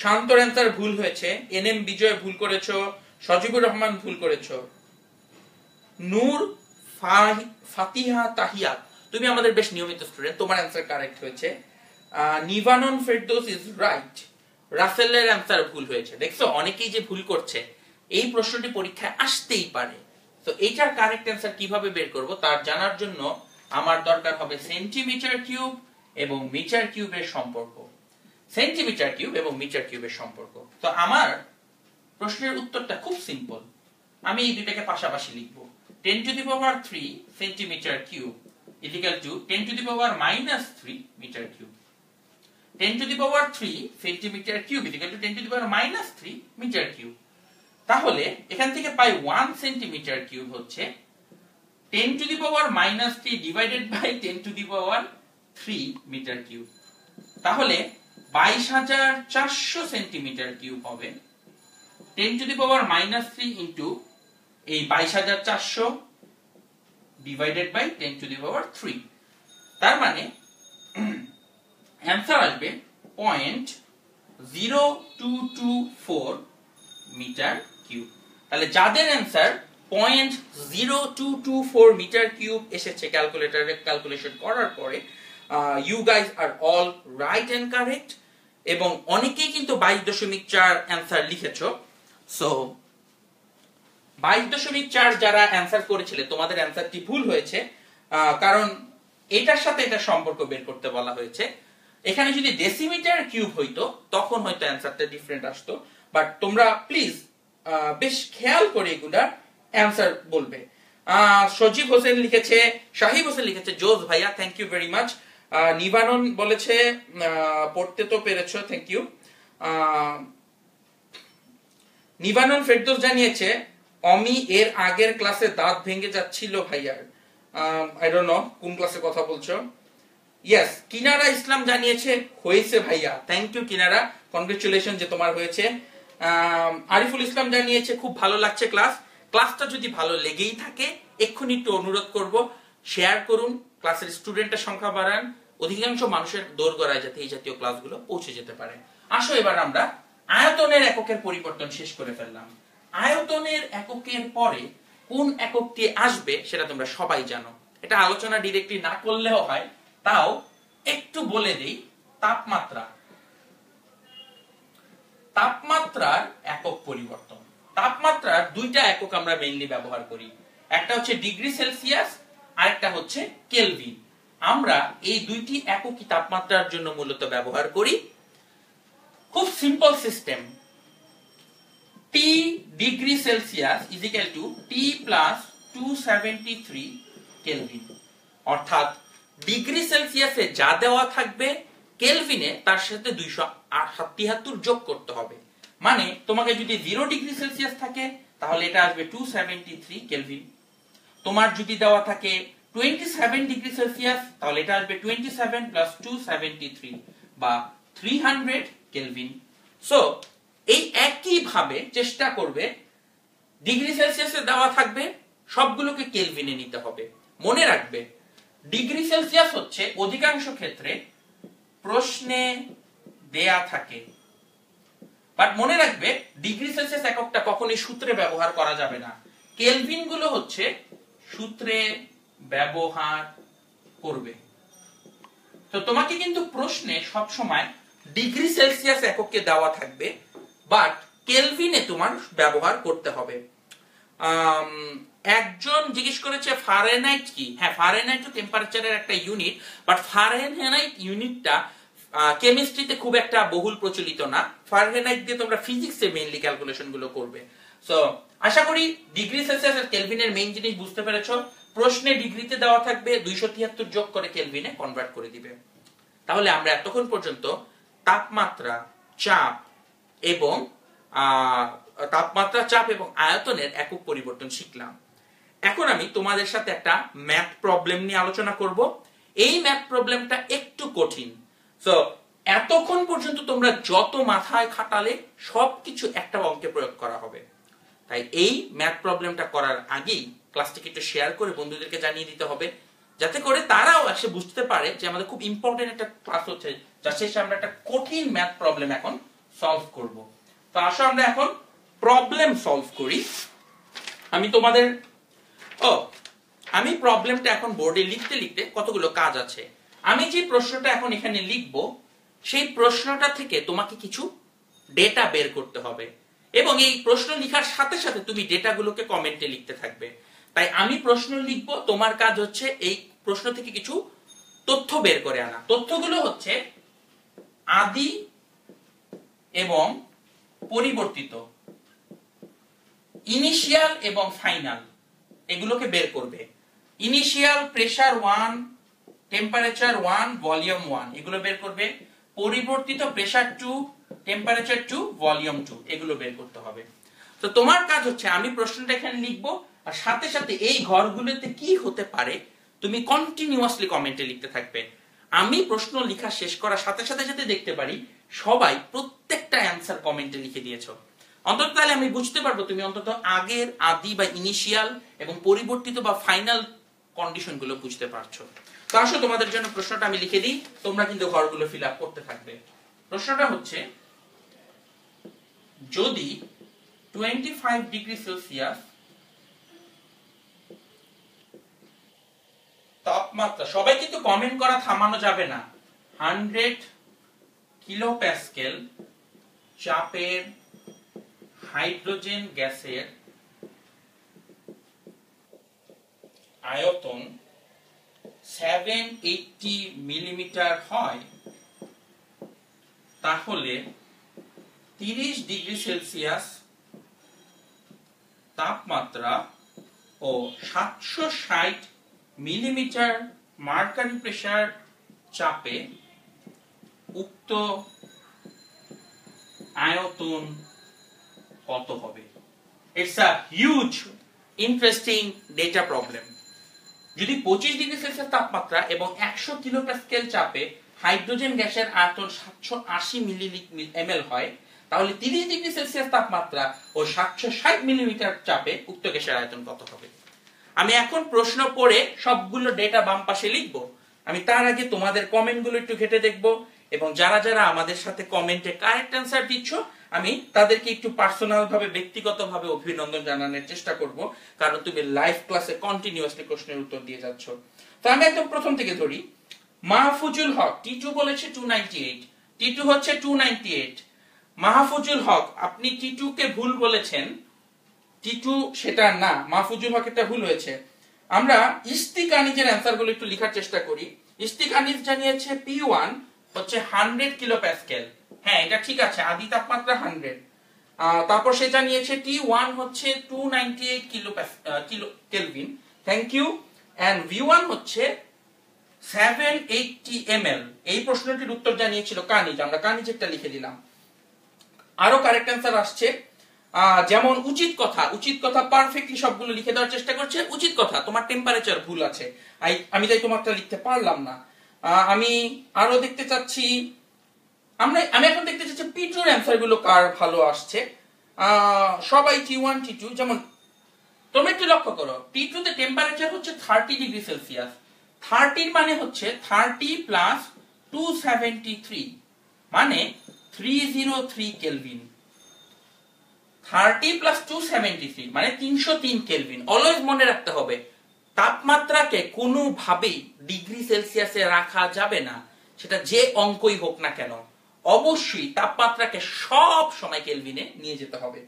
শান্তর অ্যান্সার ভুল হয়েছে। এনএম বিজয় ভুল করেছো, সজিবুর রহমান ভুল করেছো। নূর ফাতিহা তাহিয়াত, তুমি আমাদের বেশ নিয়মিত স্টুডেন্ট, তোমার অ্যান্সার কারেক্ট হয়েছে। নিভানন ফেরদৌস ইজ রাইট। রাসেলের অ্যান্সার ভুল হয়েছে। দেখছো অনেকেই যে ভুল করছে, এই প্রশ্নটি পরীক্ষায় আসতেই পারে। তো এইটার কারেক্ট অ্যান্সার কিভাবে বের করব তার জানার জন্য আমার দরকার হবে সেন্টিমিটার কিউব এবং মিটার কিউবের সম্পর্ক। সেন্টিমিটার কিউব এবং মিটার কিউবের সম্পর্ক। তো আমার প্রশ্নের উত্তরটা খুব সিম্পল, আমি এই দুটাকে পাশাপাশি লিখব। 10 to the power 3 centimetre cube is equal to 10 to the power -3 metre cube. 10 to the power 3 centimetre cube is equal to 10 to the power -3 metre cube. তাহলে এখান থেকে পাই 1 সেন্টিমিটার কিউব হচ্ছে 10 to the power -3 divided by 10 to the power 3 metre cube. তাহলে 22,400 centimetre cube হবে 10 to the power -3 into এই 22,400 divided by 10 to the power 3। তার মানে অ্যান্সার আসবে 0.0224 মিটার কিউব। তাহলে যাদের অ্যান্সার 0.0224 মিটার কিউব এসেছে ক্যালকুলেটরে ক্যালকুলেশন করার পরে। You guys are all right and correct, এবং অনেকেই কিন্তু 22.4 অ্যান্সার লিখেছো। সো 22.4 যারা অ্যান্সার করেছিলে তোমাদের অ্যান্সারটি ভুল হয়েছে, কারণ এটার সাথে এটা সম্পর্ক বের করতে বলা হয়েছে। এখানে যদি ডেসিমিটার কিউব হইতো তখন হয়তো অ্যান্সারটা ডিফারেন্ট আসতো, বাট তোমরা প্লিজ বেশ খেয়াল করে এগুলার অ্যান্সার বলবে। সজীব হোসেন লিখেছে, শাহিব হোসেন লিখেছে জোজ ভাইয়া, থ্যাংক ইউ ভেরি মাচ। নিবানন বলেছে পড়তে তো পেরেছো, থ্যাংক ইউ। নিবানন ফেরদৌস জানিয়েছে অমি এর আগের ক্লাসে দাঁত ভেঙে যাচ্ছিল ভাইয়ার। আই ডোন্ট নো কোন ক্লাসে কথা বলছো। ইয়েস, কিনারা ইসলাম জানিয়েছে হয়েছে ভাইয়া, থ্যাংক ইউ কিনারা, কনগ্রাচুলেশন যে তোমার হয়েছে। আরিফুল ইসলাম জানিয়েছে খুব ভালো লাগছে ক্লাসটা যদি ভালো লেগেই থাকে এক্ষুনি একটু অনুরোধ করব শেয়ার করুন, ক্লাসের স্টুডেন্টের সংখ্যা বাড়ান, অধিকাংশ মানুষের দোরগোড়ায় যাতে এই জাতীয় ক্লাসগুলো পৌঁছে যেতে পারে। আসো এবার আমরা আয়তনের এককের পরিবর্তন শেষ করে ফেললাম। আয়তনের এককের পরে কোন এককটি আসবে সেটা তোমরা সবাই জানো, এটা আলোচনা ডিরেক্টলি না করলেও হয়, তাও একটু বলে দেই। তাপমাত্রা, তাপমাত্রার একক পরিবর্তন। তাপমাত্রার দুইটা একক আমরা মেইনলি ব্যবহার করি, একটা হচ্ছে ডিগ্রি সেলসিয়াস আর একটা হচ্ছে কেলভিন। আমরা এই দুইটি এককই তাপমাত্রার জন্য মূলত ব্যবহার করি। খুব simple system, T degree Celsius is equal to T plus 273 kelvin. অর্থাৎ ডিগ্রি সেলসিয়াসে যা দেওয়া থাকবে কেলভিনে তার সাথে 273 যোগ করতে হবে। মানে তোমাকে যদি 0 ডিগ্রি সেলসিয়াস থাকে তাহলে এটা আসবে 273 কেলভিন। তোমার যদি দেওয়া থাকে 27 ডিগ্রি সেলসিয়াস তাহলে এটা আসবে 27 প্লাস 273 বা 300 কেলভিন। সো এই একই ভাবে চেষ্টা করবে, ডিগ্রি সেলসিয়াসে দেওয়া থাকবে সবগুলোকে কেলভিনে নিতে হবে। মনে রাখবে ডিগ্রি সেলসিয়াস হচ্ছে অধিকাংশ ক্ষেত্রে প্রশ্নে দেয়া থাকে, বাট মনে রাখবে ডিগ্রি সেলসিয়াস এককটা কখনোই সূত্রে ব্যবহার করা যাবে না। কেলভিন গুলো হচ্ছে সূত্রে ব্যবহার করবে। তো তোমাকে কিন্তু প্রশ্নে সব সময় ডিগ্রি সেলসিয়াস এককে দেওয়া থাকবে, বাট কেলভিনে তোমার ব্যবহার করতে হবে। একজন জিজ্ঞেস করেছে ফারেনহাইট কি? হ্যাঁ, ফারেনহাইট তো টেম্পারেচারের একটা ইউনিট, বাট ফারেনহাইট ইউনিটটা কেমিস্ট্রিতে খুব একটা বহুল প্রচলিত না। ফারেনহাইট দিয়ে তোমরা ফিজিক্সে মেইনলি ক্যালকুলেশন গুলো করবে। সো আশা করি ডিগ্রি সেলসিয়াস আর কেলভিনের মেইন জিনিস বুঝতে পেরেছো। প্রশ্নে ডিগ্রিতে দেওয়া থাকবে 273 যোগ করে কেলভিনে কনভার্ট করে দিবে। তাহলে আমরা এতক্ষণ পর্যন্ত তাপমাত্রা, চাপ এবং আয়তনের একক পরিবর্তন শিখলাম। এখন আমি তোমাদের সাথে একটা ম্যাথ প্রবলেম নিয়ে আলোচনা করব। এই ম্যাথ প্রবলেমটা একটু কঠিন। সো এতক্ষণ পর্যন্ত তোমরা যত মাথায় খাটালে সবকিছু একটা অঙ্কে প্রয়োগ করা হবে। তাই এই ম্যাথ প্রবলেমটা করার আগেই ক্লাসটিকে একটু শেয়ার করে বন্ধুদেরকে জানিয়ে দিতে হবে, যাতে করে তারাও এসে বুঝতে পারে যে আমাদের খুব ইম্পর্টেন্ট একটা ক্লাস হচ্ছে, যার শেষে আমরা একটা কঠিন ম্যাথ প্রবলেম এখন সলভ করব। তো আসো আমরা এখন প্রবলেম সলভ করি। আমি প্রবলেমটা এখন বোর্ডে লিখতে লিখতে কতগুলো কাজ আছে। আমি যে প্রশ্নটা এখন এখানে লিখব সেই প্রশ্নটা থেকে তোমাকে কিছু ডেটা বের করতে হবে, এবং এই প্রশ্ন লেখার সাথে সাথে তুমি ডেটাগুলোকে কমেন্টে লিখতে থাকবে। তাই আমি প্রশ্ন লিখব, তোমার কাজ হচ্ছে এই প্রশ্ন থেকে কিছু তথ্য বের করে আনা। তথ্যগুলো হচ্ছে আদি এবং পরিবর্তিত, ইনিশিয়াল এবং ফাইনাল, এগুলোকে বের করবে। ইনিশিয়াল প্রেসার 1, টেম্পারেচার 1, ভলিউম 1 এগুলো বের করবে। পরিবর্তিত প্রেসার 2, টেম্পারেচার 2, ভলিউম 2 এগুলো বের করতে হবে। তো তোমার কাজ হচ্ছে আমি প্রশ্নটা এখানে লিখবো, আর সাথে সাথে এই ঘরগুলোতে কি হতে পারে তুমি কন্টিনিউয়াসলি কমেন্টে লিখতে থাকবে। আমি প্রশ্ন লেখা শেষ করার সাথে সাথে যাতে দেখতে পারি সবাই প্রত্যেকটা অ্যান্সার কমেন্টে লিখে দিয়েছো, অন্তত তাহলে আমি বুঝতে পারবো তুমি অন্তত আগের আদি বা ইনিশিয়াল এবং পরিবর্তিত বা ফাইনাল কন্ডিশনগুলো বুঝতে পারছো। তো আসো তোমাদের জন্য প্রশ্নটা আমি লিখে দিই, তোমরা কিন্তু ঘরগুলো ফিল আপ করতে থাকবে। প্রশ্নটা হচ্ছে, যদি 25 ডিগ্রি সেলসিয়াস তাপমাত্রা, সবাই কিন্তু কমেন্ট করা থামানো যাবে না। 100 কিলোপ্যাসকেল চাপের হাইড্রোজেন গ্যাসের আয়তন 780 মিলিমিটার হয়, তাহলে 30 ডিগ্রি সেলসিয়াস তাপমাত্রা ও 760 মিলিমিটার মার্কারি প্রেসার চাপে উক্ত আয়তন কত হবে? It's a huge interesting data problem. যদি 25 ডিগ্রি সেলসিয়াস তাপমাত্রা এবং 100 কিলোপ্যাসকেল চাপে হাইড্রোজেন গ্যাসের আয়তন 780 ml হয়, তাহলে 30 ডিগ্রি সেলসিয়াস তাপমাত্রা ও 760 মিলিমিটার চাপে উক্ত গ্যাসের আয়তন কত হবে? আমি এখন প্রশ্ন পড়ে সবগুলো ডেটা বাম পাশে লিখবো। আমি তার আগে তোমাদের কমেন্টগুলো একটু ঘেটে দেখবো, এবং যারা যারা আমাদের সাথে কমেন্টে কারেক্ট অ্যান্সার দিচ্ছ আমি তাদেরকে একটু পার্সোনাল ভাবে ব্যক্তিগতভাবে অভিনন্দন জানানোর চেষ্টা করব, কারণ তুমি লাইভ ক্লাসে কন্টিনিউয়াসলি প্রশ্নের উত্তর দিয়ে যাচ্ছ। তো আমি একদম প্রথম থেকে ধরি। মাহফুজুল হক টি2 বলেছে 298, টি2 হচ্ছে 298। মাহফুজুল হক আপনি টি2 কে ভুল বলেছেন, টি2 সেটা না, মাহফুজুল হক এটা ভুল হয়েছে। আমরা ইস্তিক আনিজের অ্যান্সারগুলো একটু লেখার চেষ্টা করি। ইস্তিক আনিজ জানিয়েছে P1 হচ্ছে 100 কিলোপ্যাসকেল। হ্যাঁ, এটা ঠিক আছে, আদি তাপমাত্রা 100। তারপর সে জানিয়েছে T1 হচ্ছে 298 kilo kelvin. Thank you. And V1 হচ্ছে 780 ml। এই প্রশ্নটির উত্তর জানিয়েছিল কানিজ, আমরা কানিজেরটা লিখে দিলাম। আরো কারেক্ট অ্যান্সার আসছে, যেমন উচিত কথা, উচিত কথা পারফেক্টলি সবগুলো লিখে দেওয়ার চেষ্টা করছে। উচিত কথা তোমার টেম্পারেচার ভুল আছে, আমি তাই তোমারটা লিখতে পারলাম না। আমি আরো দেখতে চাচ্ছি, আমি এখন দেখতে চাচ্ছি P2 এর অ্যান্সার গুলো কার ভালো আসছে। সবাই T1 T2, যেমন তোমরা একটু লক্ষ্য করো T2 তে টেম্পারেচার হচ্ছে 30 ডিগ্রি সেলসিয়াস। 30 মানে হচ্ছে 30 প্লাস 273 মানে 303 কেলভিন। 30 প্লাস 273 মানে 303 কেলভিন। অলওয়েজ মনে রাখতে হবে তাপমাত্রাকে কোনোভাবেই ডিগ্রি সেলসিয়াসে রাখা যাবে না, সেটা যে অঙ্কই হোক না কেন। অবশ্যই তাপমাত্রাকে সব সময় কেলভিনে নিয়ে যেতে হবে।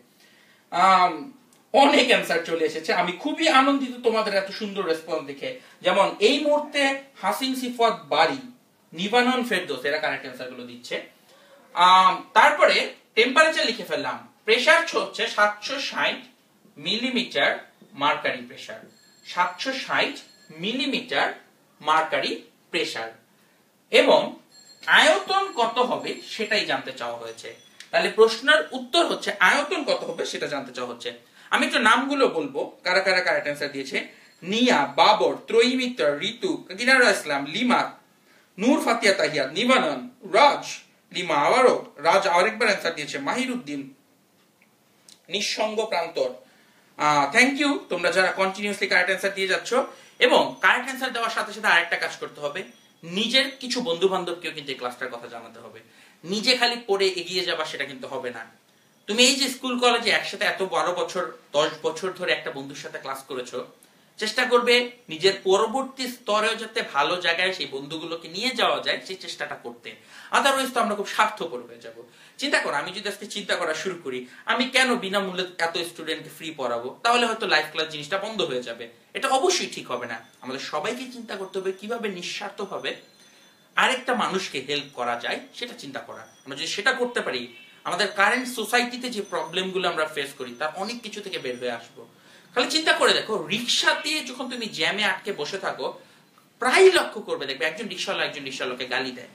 অনেক অ্যান্সার চলে এসেছে, আমি খুবই আনন্দিত তোমাদের এত সুন্দর রেসপন্স দেখে। যেমন এই মুহূর্তে হাসিন সিফাত বাড়ি, নিবানন ফেরদৌস এরা কারেক্ট অ্যান্সার গুলো দিচ্ছে। তারপরে টেম্পারেচার লিখে ফেললাম। প্রেসার হচ্ছে 760 millimetre mercury pressure, 760 millimetre mercury pressure. এবং আয়তন কত হবে সেটাই জানতে চাওয়া হয়েছে। তাহলে প্রশ্নের উত্তর হচ্ছে আয়তন কত হবে সেটা জানতে চাওয়া হচ্ছে। আমি একটু নামগুলো বলবো কারা কারা কারেক্ট অ্যান্সার দিয়েছে। নিয়া, বাবর, ত্রয়ীমিত্র, ঋতু, কিনারা ইসলাম, লিমা, নূর ফাতিয়া তাহিয়া, নিবানন, রাজ, লিমা আবারও, রাজ আরেকবার অ্যান্সার দিয়েছে, মাহিরুদ্দিন, নিঃসঙ্গ প্রান্তর। থ্যাংক ইউ তোমরা যারা কন্টিনিউয়াসলি কারেক্ট অ্যান্সার দিয়ে যাচ্ছ। এবং কারেক্ট অ্যান্সার দেওয়ার সাথে সাথে আরেকটা কাজ করতে হবে, নিজের কিছু বন্ধু বান্ধবকেও কিন্তু এই ক্লাসটার কথা জানাতে হবে। নিজে খালি পড়ে এগিয়ে যাবা সেটা কিন্তু হবে না। তুমি এই যে স্কুল কলেজে একসাথে এত 12 বছর 10 বছর ধরে একটা বন্ধুর সাথে ক্লাস করেছো, চেষ্টা করবে নিজের পরবর্তী স্তরেও যাতে ভালো জায়গায় সেই বন্ধুগুলোকে নিয়ে যাওয়া যায় সেই চেষ্টাটা করতে। আদারওয়াইজ তো আমরা খুব স্বার্থপর হয়ে যাব। চিন্তা করো, আমি যদি আজকে চিন্তা করা শুরু করি আমি কেন বিনামূল্যে এত স্টুডেন্টকে ফ্রি পড়াবো, তাহলে হয়তো লাইভ ক্লাস জিনিসটা বন্ধ হয়ে যাবে। এটা অবশ্যই ঠিক হবে না। আমাদের সবাইকে চিন্তা করতে হবে কিভাবে নিঃস্বার্থভাবে আরেকটা মানুষকে হেল্প করা যায় সেটা চিন্তা করা। আমরা যদি সেটা করতে পারি, আমাদের কারেন্ট সোসাইটিতে যে প্রবলেমগুলো আমরা ফেস করি তার অনেক কিছু থেকে বের হয়ে আসবো। খালি চিন্তা করে দেখো, রিক্সাতে যখন তুমি জ্যামে আটকে বসে থাকো, প্রায় লক্ষ্য করবে দেখবে একজন রিক্সাওয়ালা একজন রিক্সাওয়ালাকে গালি দেয়।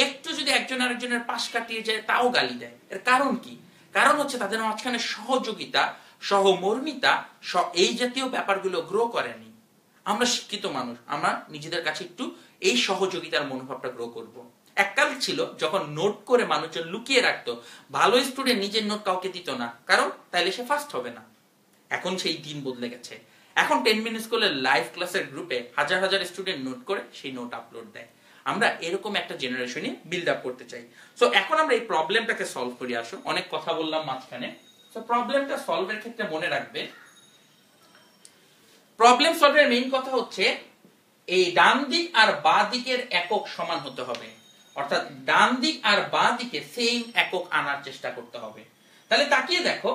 একটু যদি একজন আরেকজনের পাশ কাটিয়ে যায় তাও গালি দেয়। এর কারণ কি? কারণ হচ্ছে তাদের মাঝখানে সহযোগিতা, সহমর্মিতা, এই জাতীয় ব্যাপারগুলো গ্রো করেনি। আমরা শিক্ষিত মানুষ, আমরা নিজেদের কাছে একটু এই সহযোগিতার মনোভাবটা গ্রো করব। এককাল ছিল যখন নোট করে মানুষজন লুকিয়ে রাখতো, ভালো স্টুডেন্ট নিজের নোট কাউকে দিত না, কারণ তাইলে সে ফার্স্ট হবে না। এখন সেই দিন বদলে গেছে। এখন 10 মিনিট স্কুলের লাইভ ক্লাসের গ্রুপে হাজার হাজার স্টুডেন্ট নোট করে সেই নোট আপলোড দেয়। আমরা এরকম একটা জেনারেশনে বিল্ড আপ করতে চাই। সো এখন আমরা এই প্রবলেমটাকে সলভ করি। আসো, অনেক কথা বললাম মাঝখানে। সো প্রবলেমটা সলভের ক্ষেত্রে মনে রাখবে, প্রবলেম সলভের মেইন কথা হচ্ছে এই ডান দিক আর বাঁ দিকের একক সমান হতে হবে, অর্থাৎ ডান দিক আর বাঁ দিকে সেম একক আনার চেষ্টা করতে হবে। তাহলে তাকিয়ে দেখো,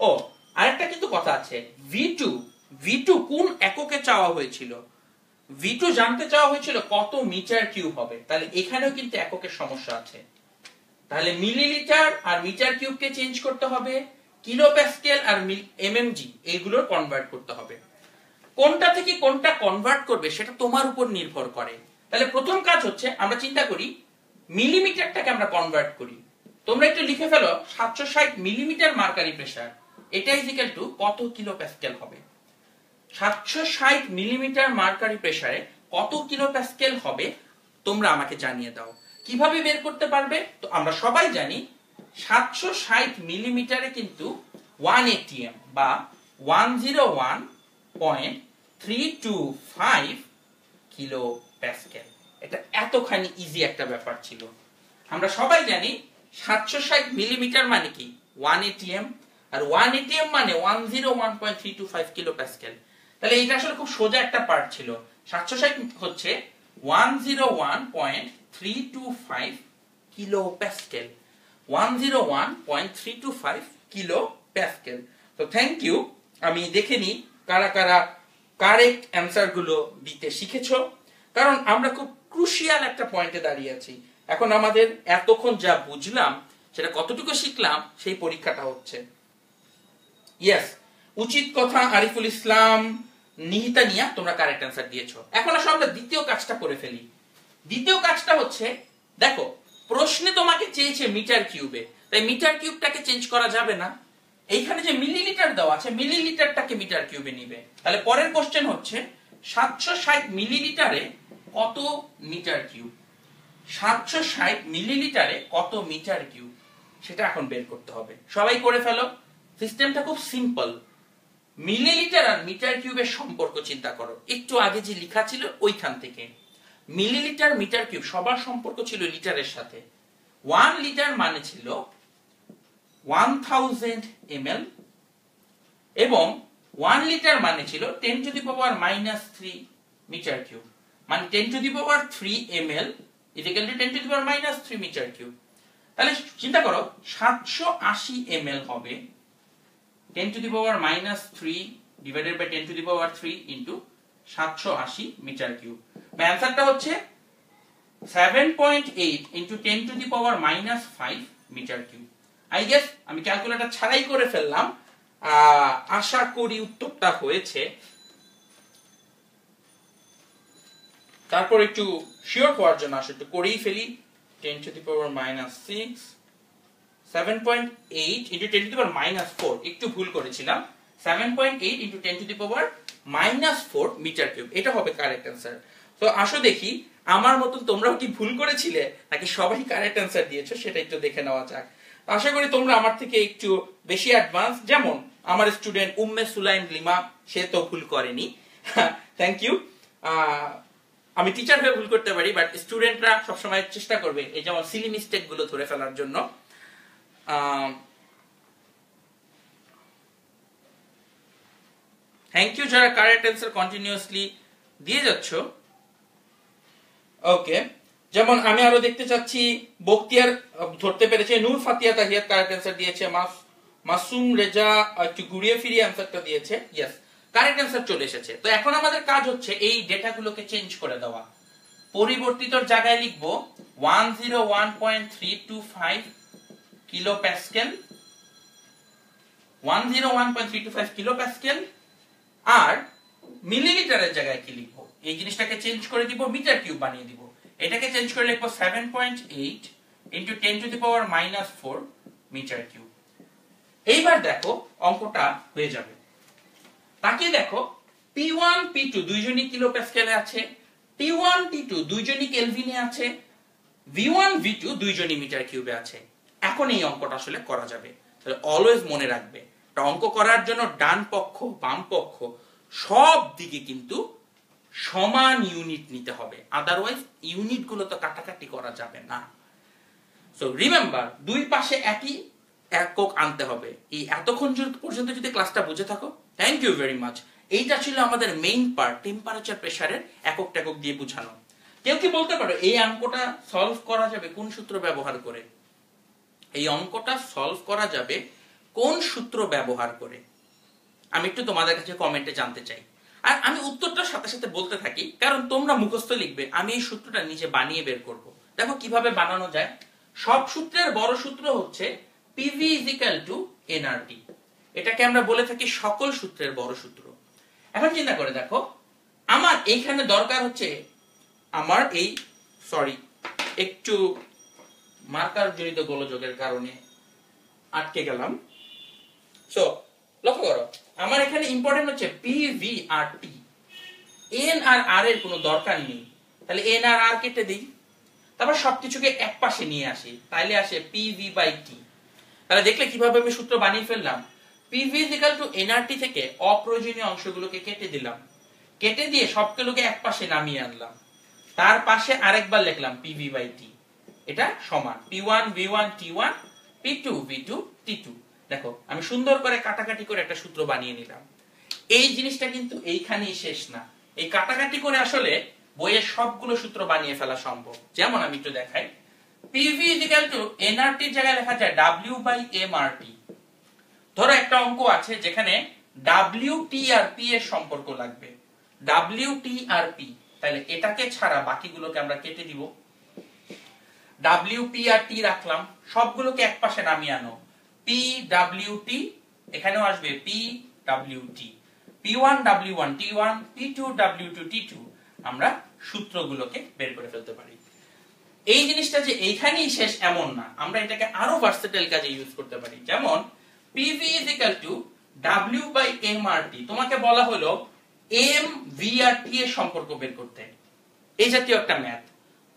ও আরেকটা কিন্তু কথা আছে, V2 কোন এককে চাওয়া হয়েছিল? V2 জানতে চাওয়া হয়েছিল কত মিটার কিউব হবে। তাহলে এখানেও কিন্তু এককের সমস্যা আছে। তাহলে মিলিলিটার আর মিটার কিউবকে চেঞ্জ করতে হবে, কিলো প্যাসকেল আর এমএমজি এইগুলোর কনভার্ট করতে হবে। কোনটা থেকে কোনটা কনভার্ট করবে সেটা তোমার উপর নির্ভর করে। তাহলে প্রথম কাজ হচ্ছে আমরা চিন্তা করি মিলিমিটারটাকে আমরা কনভার্ট করি। তোমরা একটু লিখে ফেলো 760 মিলিমিটার মার্কারি প্রেসার, এটা ইকুয়াল টু কত কিলো প্যাসকেল হবে। 760 মিলিমিটার মার্কারি প্রেসারে কত কিলো প্যাসকেল হবে তোমরা আমাকে জানিয়ে দাও। কিভাবে বের করতে পারবে? তো আমরা সবাই জানি 760 মিলিমিটারে কিন্তু 1 atm বা 101.325 কিলো প্যাসকেল। এটা এতখানি ইজি একটা ব্যাপার ছিল। আমরা সবাই জানি 760 মিলিমিটার মানে কি 1 atm, আর 1 atm মানে 101.325 কিলো প্যাসকেল। তাহলে এটা আসলে খুব সোজা একটা পার্ট ছিল। 760 হচ্ছে 101.325 কিলো প্যাসকেল, 101.325 কিলো প্যাসকেল। তো থ্যাংক ইউ। আমি দেখে নিই কারা কারা কারেক্ট অ্যান্সার গুলো দিতে শিখেছো, কারণ আমরা খুব ক্রুশিয়াল একটা পয়েন্টে দাঁড়িয়ে আছি। এখন আমাদের এতক্ষণ যা বুঝলাম সেটা কতটুকু শিখলাম সেই পরীক্ষাটা হচ্ছে। ইয়েস, উচিত কথা আরিফুল ইসলাম, নিহিতা নিয়া তোমরা কারেক্ট অ্যান্সার দিয়েছো। এখন আসলে আমরা দ্বিতীয় কাজটা করে ফেলি। দ্বিতীয় কাজটা হচ্ছে, দেখো প্রশ্নে তোমাকে চেয়েছে মিটার কিউবে, তাই মিটার কিউবটাকে চেঞ্জ করা যাবে না। এইখানে যে মিলিলিটার দেওয়া আছে মিলিলিটারটাকে মিটার কিউবে নিবে। তাহলে পরের কোশ্চেন হচ্ছে 760 মিলিলিটারে কত মিটার কিউব, 760 মিলিলিটারে কত মিটার কিউব সেটা এখন বের করতে হবে। সবাই করে ফেলো। সিস্টেমটা খুব সিম্পল। মিলিলিটার আর মিটার কিউবের সম্পর্ক চিন্তা করো, একটু আগে যে লেখা ছিল ওইখান থেকে। মিলিলিটার মিটার কিউব সবার সম্পর্ক ছিল লিটারের সাথে। 1 লিটার মানে ছিল 1000 ml এবং 1 লিটার মানে ছিল 10 to the power -3 metre cube, মানে 10 to the power 3 ml equal to 10 to the power -3 metre cube. তাহলে চিন্তা করো 780 ml হবে 10 to the power -3 divided by 10 to the power 3 into 780 metre cube. অ্যানসারটা হচ্ছে 7.8 into 10 to the power -5 metre cube. I guess আমি calculator ছাড়াই করে ফেললাম, আশা করি উত্তরটা হয়েছে। তারপর একটু শিওর হওয়ার জন্য আসলে একটু করেই ফেলি। 10 to the power -6, 7.8 into 10 to the power -4, একটু ভুল করেছিলাম। 7.8 into 10 to the power -4 metre cube, এটা হবে কারেক্ট অ্যান্সার। তো আসো দেখি আমার মতন তোমরাও কি ভুল করেছিলে নাকি সবাই কারেক্ট অ্যান্সার দিয়েছো, সেটা একটু দেখে নেওয়া যাক। আশা করি তোমরা আমার থেকে একটু বেশি অ্যাডভান্স। যেমন আমার স্টুডেন্ট উম্মে সুলাইম লিমা, সে তো ভুল করেনি। Thank you. আমি টিচার হয়ে ভুল করতে পারি, বাট স্টুডেন্টরা সবসময় চেষ্টা করবে এই যেমন সিলি মিস্টেক গুলো ধরে ফেলার জন্য। থ্যাংক ইউ যারা কারেক্ট অ্যান্সার কন্টিনিউয়াসলি দিয়ে যাচ্ছ। ওকে, যেমন আমি আরো দেখতে চাচ্ছি বখতিয়ার ধরতে পেরেছে, নূর ফাতিয়া তাহিয়াত কারেক্ট অ্যান্সার দিয়েছে, মাসুম রেজা একটু ঘুরিয়ে ফিরিয়ে অ্যান্সারটা দিয়েছে। ইয়েস, কারেক্ট অ্যান্সার চলে এসেছে। তো এখন আমাদের কাজ হচ্ছে এই ডেটাগুলোকে চেঞ্জ করে দেওয়া। পরিবর্তিতর জায়গায় লিখব 101.325 কিলো প্যাসকেল, 101.325 কিলো প্যাসকেল, আর মিলিলিটারের জায়গায় কি লিখবো? এই জিনিসটাকে চেঞ্জ করে দিব, মিটার কিউব বানিয়ে দিব। এটাকে চেঞ্জ করে লিখবো 7.8 into 10 to the power -4 metre cube. এইবার দেখো অঙ্কটা হয়ে যাবে। তাকিয়ে দেখো P1 P2 দুইজনই কিলো প্যাসকেলে আছে, T1 T2 দুইজনই কেলভিনে আছে, V1 V2 দুইজনই মিটার কিউবে আছে। এখন এই অঙ্কটা আসলে করা যাবে। তাহলে অলওয়েজ মনে রাখবে, একটা অঙ্ক করার জন্য ডান পক্ষ বাম পক্ষ সব দিকে কিন্তু সমান ইউনিট নিতে হবে, আদারওয়াইজ ইউনিট গুলো তো কাটাকাটি করা যাবে না। সো রিমেম্বার, দুই পাশে একই একক আনতে হবে। এই এতক্ষণ পর্যন্ত যদি ক্লাসটা বুঝে থাকো, থ্যাংক ইউ ভেরি মাচ। এইটা ছিল আমাদের মেইন পার্ট, টেম্পারেচার প্রেসারের একক টেকক দিয়ে বোঝানো। কেউ কি বলতে পারো এই অঙ্কটা সলভ করা যাবে কোন সূত্র ব্যবহার করে? এই অঙ্কটা সলভ করা যাবে কোন সূত্র ব্যবহার করে? আমি একটু তোমাদের কাছে কমেন্টে জানতে চাই। আর আমি উত্তরটার সাথে সাথে বলতে থাকি, কারণ তোমরা মুখস্থ লিখবে, আমি এই সূত্রটা নিজে বানিয়ে বের করব। দেখো কিভাবে বানানো যায়। সব সূত্রের বড় সূত্র হচ্ছে PV = nRT। এটাকে আমরা বলে থাকি সকল সূত্রের বড় সূত্র। এখন চিন্তা করে দেখো, আমার এইখানে দরকার হচ্ছে, আমার এই একটু মার্কার জনিত গোলযোগের কারণে আটকে গেলাম। সো লক্ষ্য করো, আমার এখানে ইম্পর্টেন্ট হচ্ছে PVRT। n আর r এর কোনো দরকার নেই, তাহলে n আর r কেটে দিই, তারপর সবকিছুকে এক পাশে নিয়ে আসি, তাইলে আসে PV/T। তাহলে দেখলে কিভাবে আমি সূত্র বানিয়ে ফেললাম। PV = nRT থেকে অপ্রয়োজনীয় অংশগুলোকে কেটে দিলাম, কেটে দিয়ে সবগুলোকে এক পাশে নামিয়ে আনলাম, তার পাশে আরেকবার লিখলাম PV/T। এটা সমান P1 V1 T1 P2 V2 T2। দেখো আমি সুন্দর করে কাটাকাটি করে একটা সূত্র বানিয়ে নিলাম। এই জিনিসটা কিন্তু এইখানেই শেষ না, এই কাটাকাটি করে আসলে বইয়ের সবগুলো সূত্র বানিয়ে ফেলা সম্ভব। যেমন আমি একটু দেখাই, PV = nRT এর জায়গায় লেখা যায় W/mRT। ধরো একটা অঙ্ক আছে যেখানে WT আর P এর সম্পর্ক লাগবে, WT আর P, তাহলে এটাকে ছাড়া বাকিগুলোকে আমরা কেটে দিব। WP আর T রাখলাম, সবগুলোকে একপাশে নামিয়ে আনো, PWT, এখানেও আসবে PWT, P1 W1 T1 P2 W2 T2। আমরা সূত্রগুলোকে বের করে ফেলতে পারি। এই জিনিসটা যে এইখানেই শেষ এমন না, আমরা এটাকে আরো ভার্সেটাইল কাজে ইউজ করতে পারি। যেমন PV = W/mRT, তোমাকে বলা হলো MV আর T এর সম্পর্ক বের করতে, এই জাতীয় একটা ম্যাথ।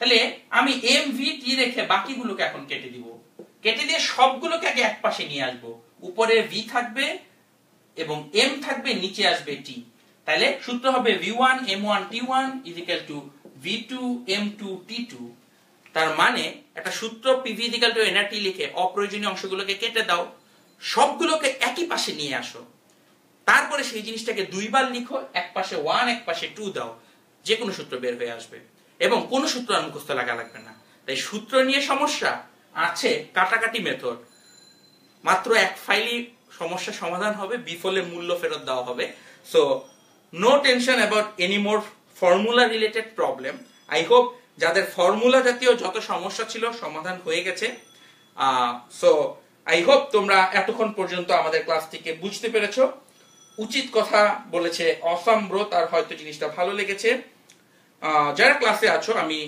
তাহলে আমি MVT রেখে বাকিগুলোকে এখন কেটে দিব, কেটে দিয়ে সবগুলোকে আগে এক পাশে নিয়ে আসব, উপরে V থাকবে এবং M থাকবে, নিচে আসবে T। তাহলে সূত্র হবে V1 M1 T1 = V2 M2 T2। তার মানে একটা সূত্র PV = nRT লিখে অপ্রয়োজনীয় অংশগুলোকে কেটে দাও, সবগুলোকে একই পাশে নিয়ে আসো, তারপরে সেই জিনিসটাকে দুইবার লিখো, এক পাশে 1 এক পাশে 2 দাও, যে কোনো সূত্র বের হয়ে আসবে এবং কোনো সূত্র আর মুখস্থ লাগা লাগবে না। তাই সূত্র নিয়ে সমস্যা আছে, কাটাকাটি মেথড, মাত্র এক ফাইলই সমস্যা সমাধান হবে, বিফলে মূল্য ফেরত দেওয়া হবে। So no tension about any more formula related problem. I hope যাদের ফর্মুলা জাতীয় যত সমস্যা ছিল সমাধান হয়ে গেছে। সো আই হোপ তোমরা এতক্ষণ পর্যন্ত আমাদের ক্লাসটিকে বুঝতে পেরেছো। উচিত কথা বলেছে অসাম ব্রো, তার হয়তো জিনিসটা ভালো লেগেছে। যারা ক্লাসে আছো, আমি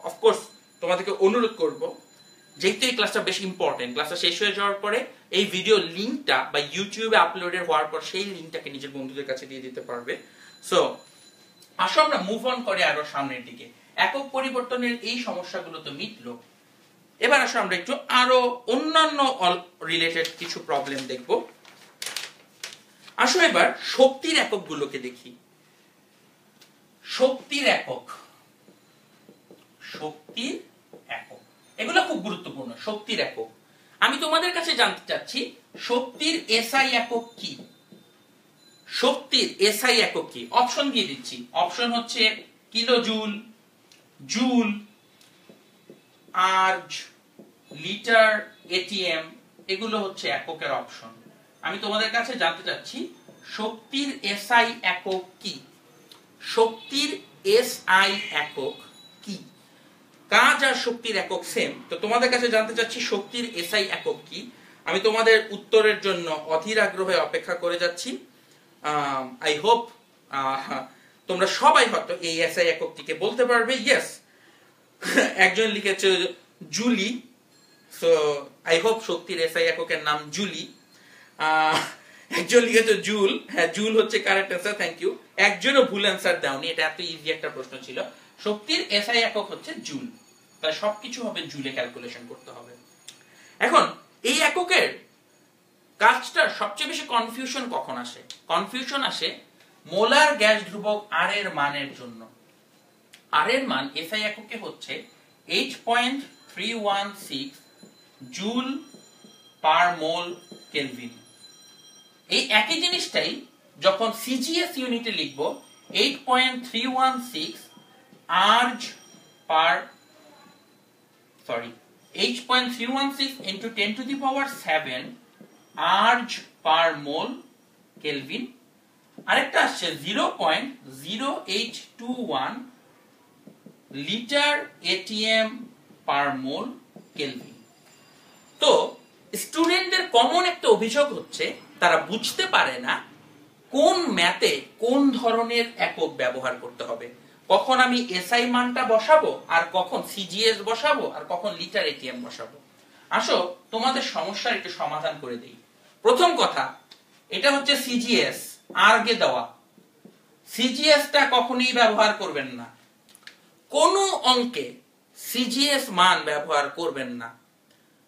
অফকোর্স তোমাদেরকে অনুরোধ করব, যেহেতু এই ক্লাসটা বেশ ইম্পর্টেন্ট, ক্লাসটা শেষ হয়ে যাওয়ার পরে এই ভিডিও লিংকটা বা ইউটিউবে আপলোডের হওয়ার পর সেই লিংকটাকে নিজের বন্ধুদের কাছে দিয়ে দিতে পারবে। সো আসো আমরা মুভ অন করে আরো সামনের দিকে। একক পরিবর্তনের এই সমস্যাগুলো তো মিটলো, এবার আসো আমরা একটু আরো অন্যান্য রিলেটেড কিছু প্রবলেম দেখব। আসো এবার শক্তির এককগুলোকে দেখি। শক্তির একক, শক্তির একক, এগুলো খুব গুরুত্বপূর্ণ। শক্তির একক, আমি তোমাদের কাছে জানতে চাচ্ছি শক্তির এসআই একক কি? শক্তির এসআই একক কি? অপশন দিয়ে দিচ্ছি। অপশন হচ্ছে kilojoule, joule, urge, litre, ATM, এগুলো হচ্ছে এককের অপশন। আমি তোমাদের কাছে জানতে চাচ্ছি শক্তির এসআই একক কি? শক্তির এসআই একক কি? কাজ আর শক্তির একক সেম, তো তোমাদের কাছে জানতে চাচ্ছি শক্তির এসআই একক কি। আমি তোমাদের উত্তরের জন্য অধীর আগ্রহে অপেক্ষা করে যাচ্ছি। আই হোপ তোমরা সবাই হয়তো এই এসআই এককটিকে বলতে পারবে। ইয়েস, একজন লিখেছে জুলি, সো আই হোপ শক্তির এসআই এককের নাম জুলি। একজন লিখেছে জুল, হ্যাঁ জুল হচ্ছে কারেক্ট অ্যান্সার, থ্যাংক ইউ। একজনও ভুল অ্যান্সার দাওনি, এটা এত ইজি একটা প্রশ্ন ছিল। শক্তির এসআই একক হচ্ছে জুল, তাই সবকিছু হবে জুলে ক্যালকুলেশন করতে হবে। এখন এই এককের কাজটা সবচেয়ে বেশি কনফিউশন কখন আসে? কনফিউশন আসে মোলার গ্যাস ধ্রুবক আর এর মানের জন্য। আর এর মান এসআই এককে হচ্ছে 8.316 জুল পার মোল কেলভিন। এই একই জিনিসটাই যখন সিজিএস ইউনিটে লিখব 8.316 erg per 8.316 into 10 to the power 7 erg per mole kelvin. আরেকটা আসছে 0.0821 litre ATM per mole kelvin. তো স্টুডেন্টদের কমন একটা অভিযোগ হচ্ছে তারা বুঝতে পারে না কোন ম্যাথে কোন ধরনের একক ব্যবহার করতে হবে, কখন আমি এসআই মানটা বসাবো আর কখন সিজিএস বসাবো আর কখন লিটার এটিএম বসাবো। আসো তোমাদের সমস্যার একটু সমাধান করে দেই। প্রথম কথা, এটা হচ্ছে সিজিএস আগে দেওয়া, সিজিএসটা কখনোই ব্যবহার করবেন না, কোন অঙ্কে সিজিএস মান ব্যবহার করবেন না।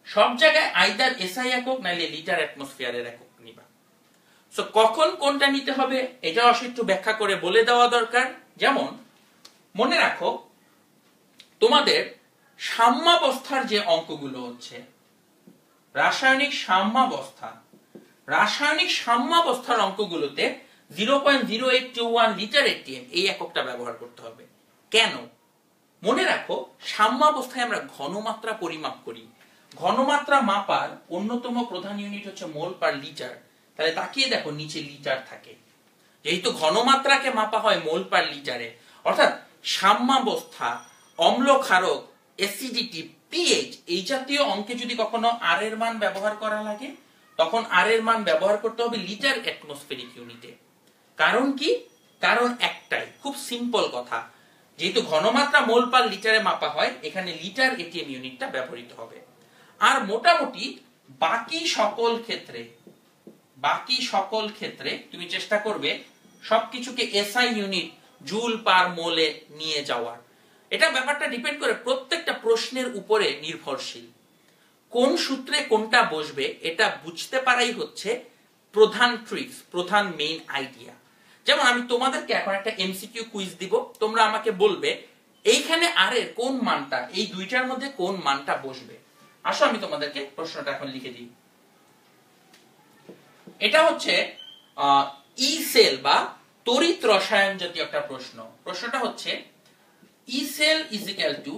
সব জায়গায় আইদার এসআই একক নাইলে লিটার অ্যাটমসফিয়ারের একক নিবা। সো কখন কোনটা নিতে হবে এটা অবশ্য একটু ব্যাখ্যা করে বলে দেওয়া দরকার। যেমন মনে রাখো তোমাদের সাম্যাবস্থার যে অঙ্কগুলো হচ্ছে রাসায়নিক সাম্যাবস্থার অঙ্কগুলোতে 0.0821 লিটার এটিএম এই এককটা ব্যবহার করতে হবে। কেন? মনে রাখো সাম্যাবস্থায় আমরা ঘনমাত্রা পরিমাপ করি, ঘনমাত্রা মাপার অন্যতম প্রধান ইউনিট হচ্ছে মোল পার লিটার। তাহলে তাকিয়ে দেখো নিচে লিটার থাকে, যেহেতু ঘনমাত্রাকে মাপা হয় মোল পার লিটারে, অর্থাৎ সাম্যাবস্থা, অম্ল ক্ষারক, অ্যাসিডিটি, পিএইচ এই জাতীয় অঙ্কে যদি কখনো আর এর মান ব্যবহার করা লাগে তখন আর এর মান ব্যবহার করতে হবে লিটার অ্যাটমসফেরিক ইউনিটে। কারণ কি? কারণ একটাই, খুব সিম্পল কথা, যেহেতু ঘনমাত্রা মোল পার লিটারে মাপা হয় এখানে লিটার এটিএম ইউনিটটা ব্যবহৃত হবে। আর মোটামুটি বাকি সকল ক্ষেত্রে তুমি চেষ্টা করবে সবকিছুকে এসআই ইউনিট জুল পার মোলে নিয়ে যাওয়ার। এটা ব্যাপারটা ডিপেন্ড করে প্রত্যেকটা প্রশ্নের উপরে নির্ভরশীল। কোন সূত্রে কোনটা বসবে এটা বুঝতে পারাই হচ্ছে প্রধান ট্রিক্স, প্রধান মেইন আইডিয়া। যেমন আমি তোমাদেরকে এখন একটা এমসিকিউ কুইজ দিব, তোমরা আমাকে বলবে এইখানে আর এর কোন মানটা, এই দুইটার মধ্যে কোন মানটা বসবে। আসো আমি তোমাদেরকে প্রশ্নটা এখন লিখে দিই। এটা হচ্ছে ই সেল বা তড়িৎ রসায়ন জাতীয় একটা প্রশ্ন। প্রশ্নটা হচ্ছে E cell is equal to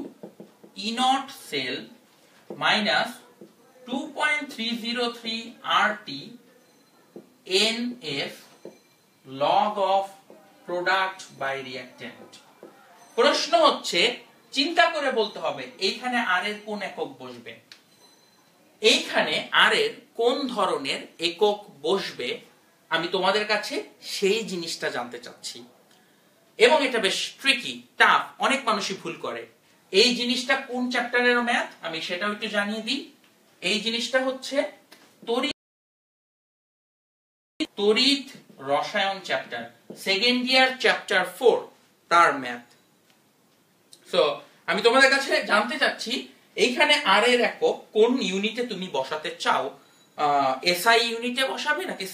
E not cell minus 2.303 RT NF log of product by reactant। প্রশ্ন হচ্ছে চিন্তা করে বলতে হবে এইখানে আর এর কোন একক বসবে, এইখানে আর এর কোন ধরনের একক বসবে আমি তোমাদের কাছে সেই জিনিসটা জানতে চাচ্ছি। এবং এটা বেশ ট্রিকি, টাফ, অনেক মানুষই ভুল করে। এই জিনিসটা কোন চ্যাপ্টারের ম্যাথ আমি সেটাও একটু জানিয়ে দিই। এই জিনিসটা হচ্ছে তড়িৎ রসায়ন চ্যাপ্টার, সেকেন্ড ইয়ার চ্যাপ্টার 4 তার ম্যাথ। সো আমি তোমাদের কাছে জানতে চাচ্ছি এইখানে আর এর একক কোন ইউনিটে তুমি বসাতে চাও, এসআই ইউনিটে বসাবে নাকি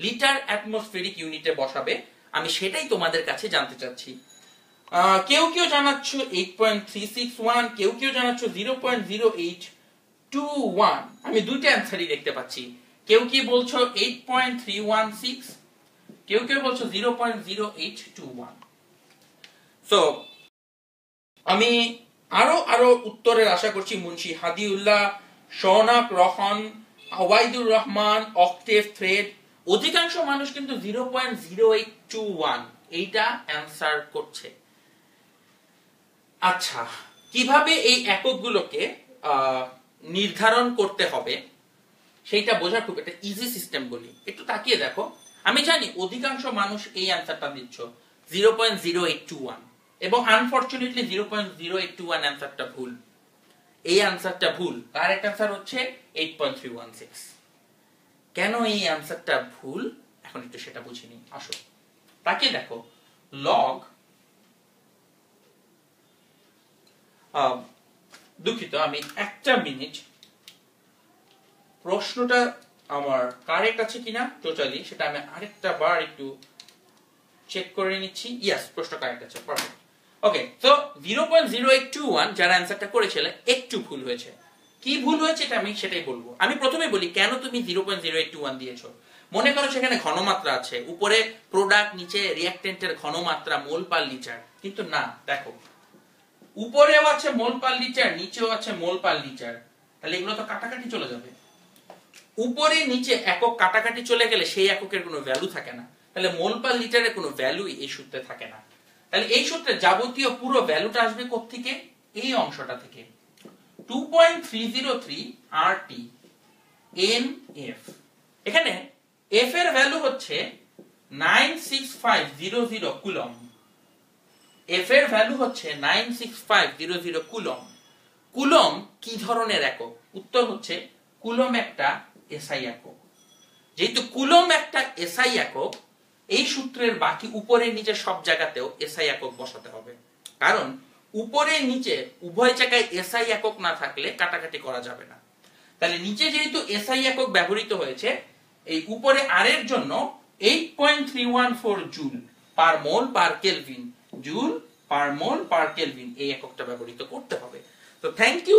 লিটার অ্যাটমসফেরিক ইউনিটে বসাবে, আমি সেটাই তোমাদের কাছে জানতে চাচ্ছি। কেউ কেউ জানাচ্ছ 8.361, কেউ কেউ জানাচ্ছ 0.0821। আমি দুইটা অ্যান্সারই দেখতে পাচ্ছি। কেউ কি বলছো 8.316, কেউ কেউ বলছো 0.0821। সো আমি আরো উত্তরের আশা করছি মুন্সি হাদিউল্লাহ, শৌনক রহমান, ওয়াইদুর রহমান, অক্টেভ থ্রেড, অধিকাংশ মানুষ কিন্তু 0.0821 এইটা অ্যান্সার করছে। আচ্ছা, কিভাবে এই এককগুলোকে নির্ধারণ করতে হবে সেইটা বোঝার খুব একটা ইজি সিস্টেম বলি। একটু তাকিয়ে দেখো, আমি জানি অধিকাংশ মানুষ এই অ্যান্সারটা দিচ্ছ 0.0821, এবং আনফরচুনেটলি 0.0821 অ্যান্সারটা ভুল। এই অ্যান্সারটা ভুল, কারেক্ট অ্যান্সার হচ্ছে 8.316। কেন এই অ্যান্সারটা ভুল এখন একটু সেটা বুঝিনি। আসো তাকিয়ে দেখো, লগ, দুঃখিত আমি একটা মিনিট, প্রশ্নটা আমার কারেক্ট আছে কিনা টোটালি সেটা আমি আরেকটা বার একটু চেক করে নিচ্ছি। ইয়েস, প্রশ্ন কারেক্ট আছে, পারফেক্ট। ওকে, সো 0.0821 যারা অ্যান্সারটা করেছিল একটু ভুল হয়েছে। কি ভুল হয়েছে এটা আমি সেটাই বলবো। আমি প্রথমে বলি কেন তুমি 0.0821 দিয়েছো। মনে করো সেখানে ঘনমাত্রা আছে, উপরে প্রোডাক্ট, নিচে রিঅ্যাকট্যান্টের ঘনমাত্রা মোল পার লিটার, কিন্তু না, দেখো উপরেও আছে মোল পার লিটার, নিচেও আছে মোল পার লিটার, তাহলে এগুলো তো কাটাকাটি চলে যাবে। উপরে নিচে একক কাটাকাটি চলে গেলে সেই এককের কোনো ভ্যালু থাকে না, তাহলে মোল পার লিটারের কোনো ভ্যালুই এই সূত্রে থাকে না। তাহলে এই সূত্রে যাবতীয় পুরো ভ্যালুটা আসবে কোত্থেকে? এই অংশটা থেকে, 2.303 RT NF। এখানে F এর ভ্যালু হচ্ছে 96500 কুলম। F এর ভ্যালু হচ্ছে 96500 কুলম। কুলম কি ধরনের একক? উত্তর হচ্ছে কুলম একটা এসআই একক। যেহেতু কুলম একটা এসআই একক, এই সূত্রের বাকি উপরে নিচে সব জায়গাতেও এসআই একক বসাতে হবে, কারণ উপরে নিচে উভয় জায়গায় এসআই একক না থাকলে কাটাকাটি করা যাবে না। তাহলে নিচে যেহেতু এসআই একক ব্যবহৃত হয়েছে, এই উপরে আর এর জন্য 8.314 জুল পার মোল পার কেলভিন, জুল পার মোল পার কেলভিন এই এককটা ব্যবহৃত করতে হবে। তো থ্যাংক ইউ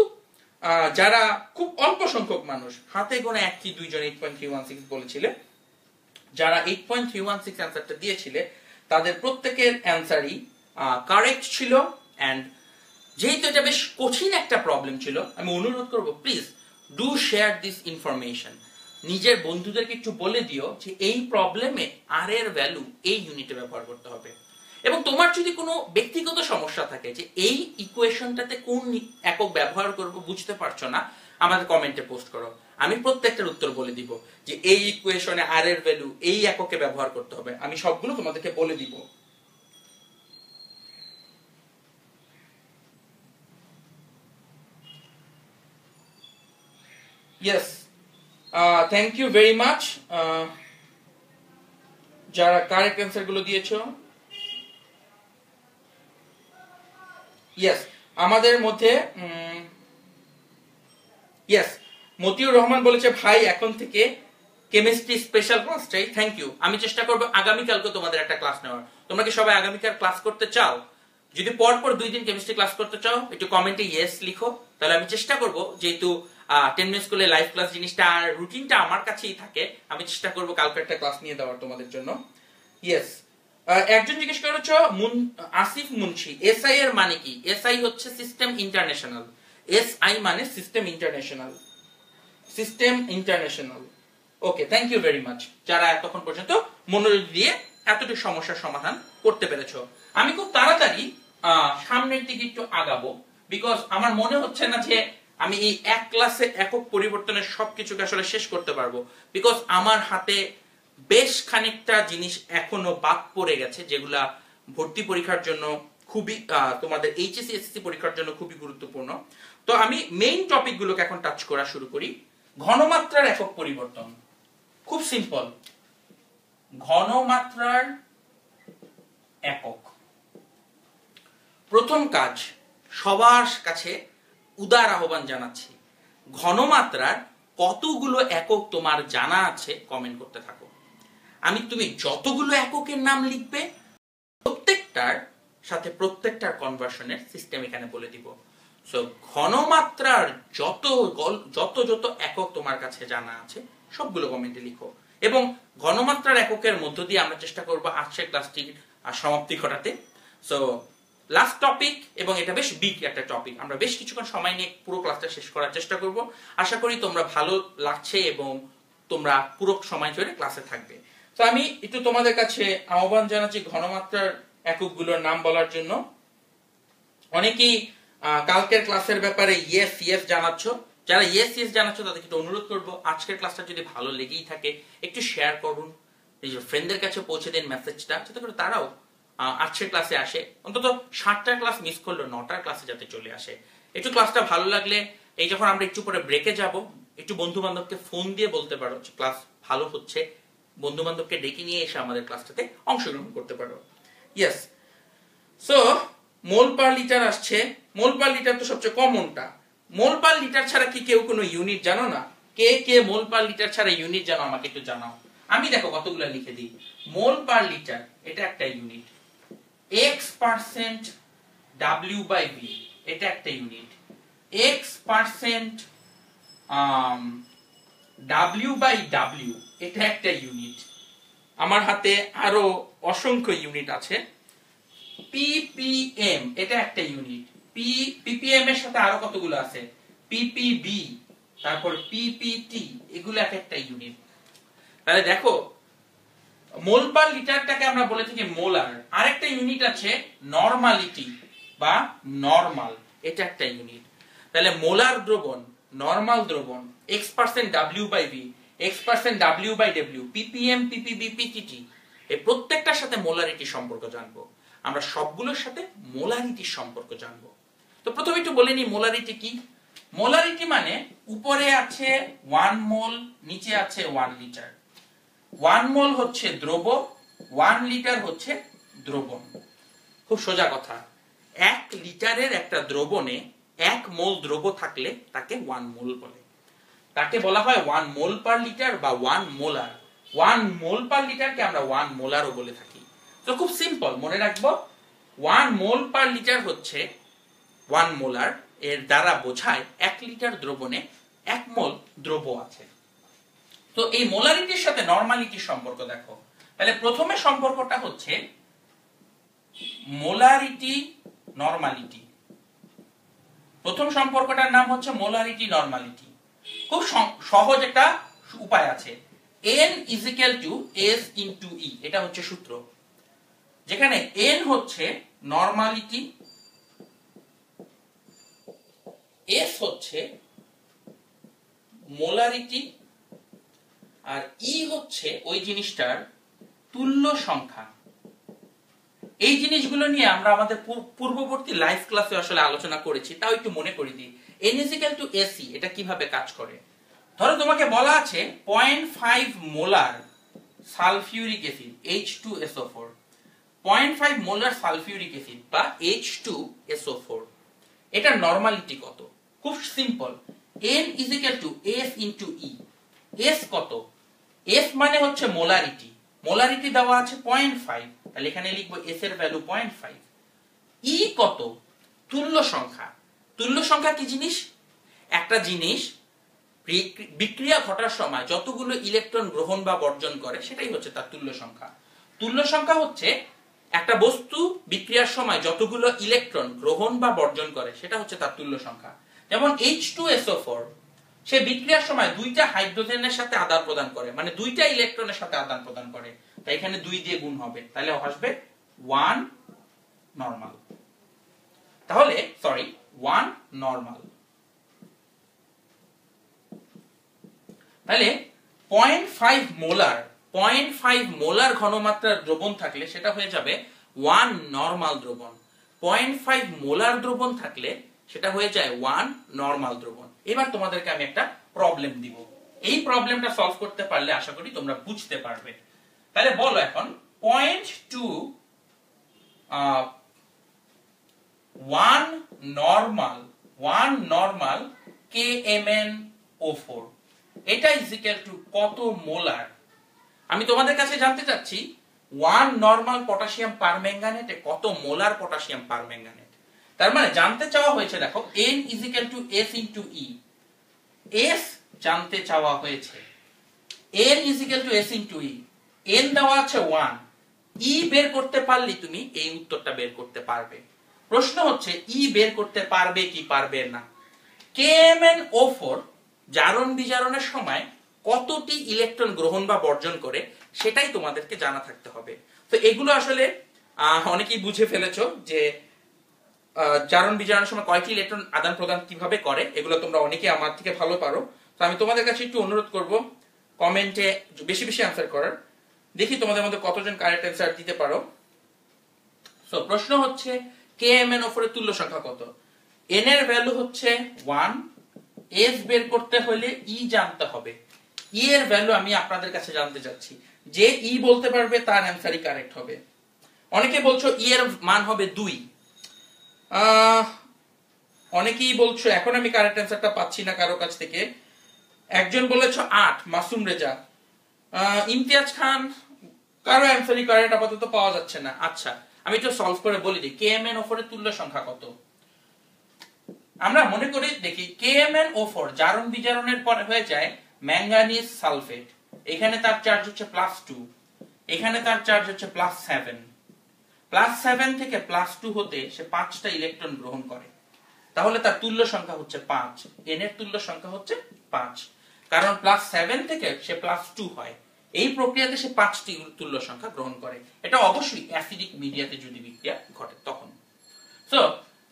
যারা খুব অল্প সংখ্যক মানুষ, হাতে গোনা 1 কি 2 জন 8.316 বলেছিলে, যারা 8.316 অ্যান্সারটা দিয়েছিলে তাদের প্রত্যেকের অ্যান্সারই কারেক্ট ছিল। এন্ড যেহেতু এটা বেশ কঠিন একটা প্রবলেম ছিল, আমি অনুরোধ করব please do share this information. নিজের বন্ধুদেরকে একটু বলে দিও যে এই প্রবলেমে আর এর ভ্যালু এই ইউনিটে ব্যবহার করতে হবে। এবং তোমার যদি কোনো ব্যক্তিগত সমস্যা থাকে যে এই ইকুয়েশনটাতে কোন একক ব্যবহার করব বুঝতে পারছো না, আমাদের কমেন্টে পোস্ট করো, আমি প্রত্যেকটার উত্তর বলে দিব যে এই ইকুয়েশনে আর এর ভ্যালু এই এককে ব্যবহার করতে হবে, আমি সবগুলো তোমাদেরকে বলে দিব। Yes, thank you very much যারা কারেক্ট অ্যান্সার গুলো দিয়েছো। ইয়েস, আমাদের মধ্যে ইয়েস মতিউর রহমান বলেছে ভাই এখন থেকে কেমিস্ট্রি স্পেশাল ক্লাস চাই। থ্যাংক ইউ, আমি চেষ্টা করব আগামীকালকে তোমাদের একটা ক্লাস নেওয়ার। তোমরা কি সবাই আগামীকাল ক্লাস করতে চাও? যদি পরপর 2 দিন কেমিস্ট্রি ক্লাস করতে চাও একটু কমেন্টে ইয়েস লিখো, তাহলে আমি চেষ্টা করব, যেহেতু 10 মিনিট স্কুলে লাইভ ক্লাস জিনিসটা আর রুটিনটা আমার কাছেই থাকে, আমি চেষ্টা করব কালকে একটা ক্লাস নিয়ে দেওয়ার তোমাদের জন্য। ইয়েস, একজন জিজ্ঞেস করেছো আসিফ মুন্সি, এসআই এর মানে কি? এসআই হচ্ছে সিস্টেম ইন্টারন্যাশনাল, এসআই মানে system international, system international. Okay, thank you very much যারা এতক্ষণ পর্যন্ত মনোযোগ দিয়ে এতটুকু সমস্যার সমাধান করতে পেরেছো। আমি খুব তাড়াতাড়ি সামনের দিকে একটু আগাবো, বিকজ আমার মনে হচ্ছে না যে আমি এই এক ক্লাসে একক পরিবর্তনের সবকিছুকে আসলে শেষ করতে পারবো, বিকজ আমার হাতে বেশ খানিকটা জিনিস এখনো বাদ পড়ে গেছে, যেগুলা ভর্তি পরীক্ষার জন্য খুবই, তোমাদের এইচএসসি এসএসসি পরীক্ষার জন্য খুবই গুরুত্বপূর্ণ। তো আমি মেইন টপিকগুলোকে এখন টাচ করা শুরু করি। ঘনমাত্রার একক পরিবর্তন খুব সিম্পল। ঘনমাত্রার একক, প্রথম কাজ, সবার কাছে উদার আহ্বান জানাচ্ছি, ঘনমাত্রার কতগুলো একক তোমার জানা আছে কমেন্ট করতে থাকো। তুমি যতগুলো এককের নাম লিখবে প্রত্যেকটার সাথে প্রত্যেকটার কনভার্সনের সিস্টেম এখানে বলে দিব। সো ঘনমাত্রার যত যত একক তোমার কাছে জানা আছে সবগুলো কমেন্টে লিখো, এবং ঘনমাত্রার এককের মধ্য দিয়ে আমরা চেষ্টা করব আজকের ক্লাসটির সমাপ্তি ঘটাতে। সো লাস্ট টপিক, এবং এটা বেশ বিগ একটা টপিক, আমরা বেশ কিছুক্ষণ সময় নিয়ে পুরো ক্লাসটা শেষ করার চেষ্টা করব। আশা করি তোমরা ভালো লাগছে এবং তোমরা পুরো সময় জুড়ে ক্লাসে থাকবে। তো আমি একটু তোমাদের কাছে আহ্বান জানাচ্ছি ঘনমাত্রার এককগুলোর নাম বলার জন্য। অনেকেই কালকের ক্লাসের ব্যাপারে ইয়েস ইয়েস জানাচ্ছ, যারা ইয়েস ইয়েস জানাচ্ছ তাদেরকে একটু অনুরোধ করবো আজকের ক্লাসটা যদি ভালো লেগেই থাকে একটু শেয়ার করুন, নিজের ফ্রেন্ডদের কাছে পৌঁছে দিন মেসেজটা, যাতে করে তারাও আজকের ক্লাসে আসে, অন্তত 7টার ক্লাস মিস করলো 9টার ক্লাসে যাতে চলে আসে। একটু ক্লাসটা ভালো লাগলে এই যখন আমরা একটু পরে ব্রেকে যাব, একটু বন্ধু বান্ধবকে ফোন দিয়ে বলতে পারো যে ক্লাস ভালো হচ্ছে, বন্ধু বান্ধবকে ডেকে নিয়ে এসে আমাদের ক্লাসটাতে অংশগ্রহণ করতে পারো। ইয়েস, সো মোল পার লিটার আসছে। মোল পার লিটার তো সবচেয়ে কমনটা। মোল পার লিটার ছাড়া কি কেউ কোনো ইউনিট জানো না? কে কে মোল পার লিটার ছাড়া ইউনিট জানো আমাকে একটু জানাও। আমি দেখো কতগুলো লিখে দিই। মোল পার লিটার এটা একটা ইউনিট, x% W/V এটা একটা unit, x% W by W এটা একটা ইউনিট। আমার হাতে আরো অসংখ্য ইউনিট আছে। পিপিএম এটা একটা ইউনিট। পিপিএম এর সাথে আরো কতগুলো আছে, পিপিবি, তারপর পিপিটি, এগুলো এক একটা ইউনিট। তাহলে দেখো মোল পার লিটারটাকে আমরা বলে থাকি মোলার। আরেকটা ইউনিট আছে নরমালিটি বা নরমাল, এটা একটা ইউনিট। তাহলে মোলার দ্রবণ, নরমাল দ্রবণ, x% W/V, x% W/W, ppm, ppb, ptt, এই প্রত্যেকটার সাথে মোলারিটি সম্পর্ক জানবো। আমরা সবগুলোর সাথে মোলারিটির সম্পর্ক জানবো। তো প্রথমে একটু বলে নিই মোলারিটি কি। মোলারিটি মানে উপরে আছে 1 মোল, নিচে আছে 1 লিটার। 1 মোল হচ্ছে দ্রব, 1 লিটার হচ্ছে দ্রবণ। খুব সোজা কথা। 1 লিটারের একটা দ্রবণে 1 মোল দ্রব থাকলে তাকে 1 মোল বলে। তাকে বলা হয় 1 মোল পার লিটার বা 1 মোলার। 1 মোল পার লিটারকে আমরা 1 মোলারও বলে থাকি। তো খুব সিম্পল, মনে রাখবো 1 মোল পার লিটার হচ্ছে 1 মোলার। এর দ্বারা বোঝায় 1 লিটার দ্রবণে 1 মোল দ্রব আছে। তো এই মোলারিটির সাথে নরমালিটির সম্পর্ক দেখো। তাহলে প্রথমে সম্পর্কটা হচ্ছে মোলারিটি নরমালিটি। প্রথম সম্পর্কটার নাম হচ্ছে মোলারিটি নরমালিটি। খুব সহজ একটা উপায় আছে, n is equal to s into e, এটা হচ্ছে সূত্র। যেখানে n হচ্ছে নরমালিটি, s হচ্ছে মোলারিটি, আর ই হচ্ছে ওই জিনিসটার তুল্য সংখ্যা। এই জিনিসগুলো নিয়ে আমরা আমাদের পূর্ববর্তী লাইভ ক্লাসে আসলে আলোচনা করেছি, তাও একটু মনে করে দিই। n is equal to SE এটা কিভাবে কাজ করে। ধরো তোমাকে বলা আছে 0.5 molar sulphuric acid H2SO4, 0.5 molar sulphuric acid বা H2SO4, এটা নরমালিটি কত? খুব simple, n is equal to S into E। S কত? S মানে হচ্ছে মোলারিটি। মোলারিটি দেওয়া আছে 0.5, তাহলে এখানে লিখবো S এর ভ্যালু 0.5। E কত? তুল্য সংখ্যা। তুল্য সংখ্যা কি জিনিস? একটা জিনিস বিক্রিয়া ঘটার সময় যতগুলো ইলেকট্রন গ্রহণ বা বর্জন করে সেটাই হচ্ছে তার তুল্য সংখ্যা। তুল্য সংখ্যা হচ্ছে একটা বস্তু বিক্রিয়ার সময় যতগুলো ইলেকট্রন গ্রহণ বা বর্জন করে সেটা হচ্ছে তার তুল্য সংখ্যা। যেমন H2SO4 সে বিক্রিয়ার সময় 2টা হাইড্রোজেনের সাথে আদান প্রদান করে, মানে 2টা ইলেকট্রনের সাথে আদান প্রদান করে, তাই এখানে 2 দিয়ে গুণ হবে, তাহলে আসবে 1 নরমাল। তাহলে 1 নরমাল। তাহলে 0.5 মোলার 0.5 মোলার ঘনমাত্রার দ্রবণ থাকলে সেটা হয়ে যাবে 1 নরমাল দ্রবণ। 0.5 মোলার দ্রবণ থাকলে সেটা হয়ে যায় 1 নরমাল দ্রবণ। এবার তোমাদেরকে আমি একটা প্রবলেম দিব। এই প্রবলেমটা সলভ করতে পারলে আশা করি তোমরা বুঝতে পারবে। তাহলে বলো এখন 1 নরমাল KMnO4 এটা ইজ ইকুয়াল টু কত মোলার? আমি তোমাদের কাছে জানতে চাচ্ছি 1 নরমাল পটাশিয়াম পারম্যাঙ্গানেটে কত মোলার পটাশিয়াম পারম্যাঙ্গানেট। তার মানে জানতে চাওয়া হয়েছে, দেখো n is equal to S into E। S জানতে চাওয়া হয়েছে, n is equal to S into E। n দেওয়া আছে 1, E বের করতে পারলে তুমি এই উত্তরটা বের করতে পারবে। প্রশ্ন হচ্ছে E বের করতে পারবে কি পারবে না। KMnO4 জারণ বিজারণের সময় কতটি ইলেকট্রন গ্রহণ বা বর্জন করে সেটাই তোমাদেরকে জানা থাকতে হবে। তো এগুলো আসলে অনেকেই বুঝে ফেলেছো যে জারণ বিজারণের সময় কয়টি ইলেকট্রন আদান প্রদান কিভাবে করে, এগুলো তোমরা অনেকে আমার থেকে ভালো পারো। তো আমি তোমাদের কাছে একটু অনুরোধ করব কমেন্টে বেশি বেশি অ্যানসার করার। দেখি তোমাদের মধ্যে কতজন কারেক্ট অ্যানসার দিতে পারো। সো প্রশ্ন হচ্ছে KMnO4 এর তুল্য সংখ্যা কত? n এর ভ্যালু হচ্ছে 1, S বের করতে হলে E জানতে হবে। E এর ভ্যালু আমি আপনাদের কাছে জানতে চাচ্ছি, যে E বলতে পারবে তার অ্যানসারই কারেক্ট হবে। অনেকে বলছো E এর মান হবে 2, অনেকেই বলছো, এখন আমি কারেক্ট অ্যানসারটা পাচ্ছি না কারো কাছ থেকে। একজন বলেছো 8, মাসুম রেজা, ইমতিয়াজ খান, কারো অ্যানসারই কারেক্ট আপাতত পাওয়া যাচ্ছে না। আচ্ছা আমি একটু সলভ করে বলি দিই, KMnO4 এর তুল্য সংখ্যা কত? আমরা মনে করি দেখি KMnO4 জারণ বিজারণের পরে হয়ে যায় ম্যাঙ্গানিজ সালফেট, এখানে তার চার্জ হচ্ছে +2, এখানে তার চার্জ হচ্ছে +7, +7 থেকে +2 হতে সে 5টা ইলেকট্রন গ্রহণ করে, তাহলে তার তুল্য সংখ্যা হচ্ছে 5, n এর তুল্য সংখ্যা হচ্ছে 5, কারণ +7 থেকে সে +2 হয়, এই প্রক্রিয়াতে সে 5টি তুল্য সংখ্যা গ্রহণ করে। এটা অবশ্যই অ্যাসিডিক মিডিয়াতে যদি বিক্রিয়া ঘটে তখন। সো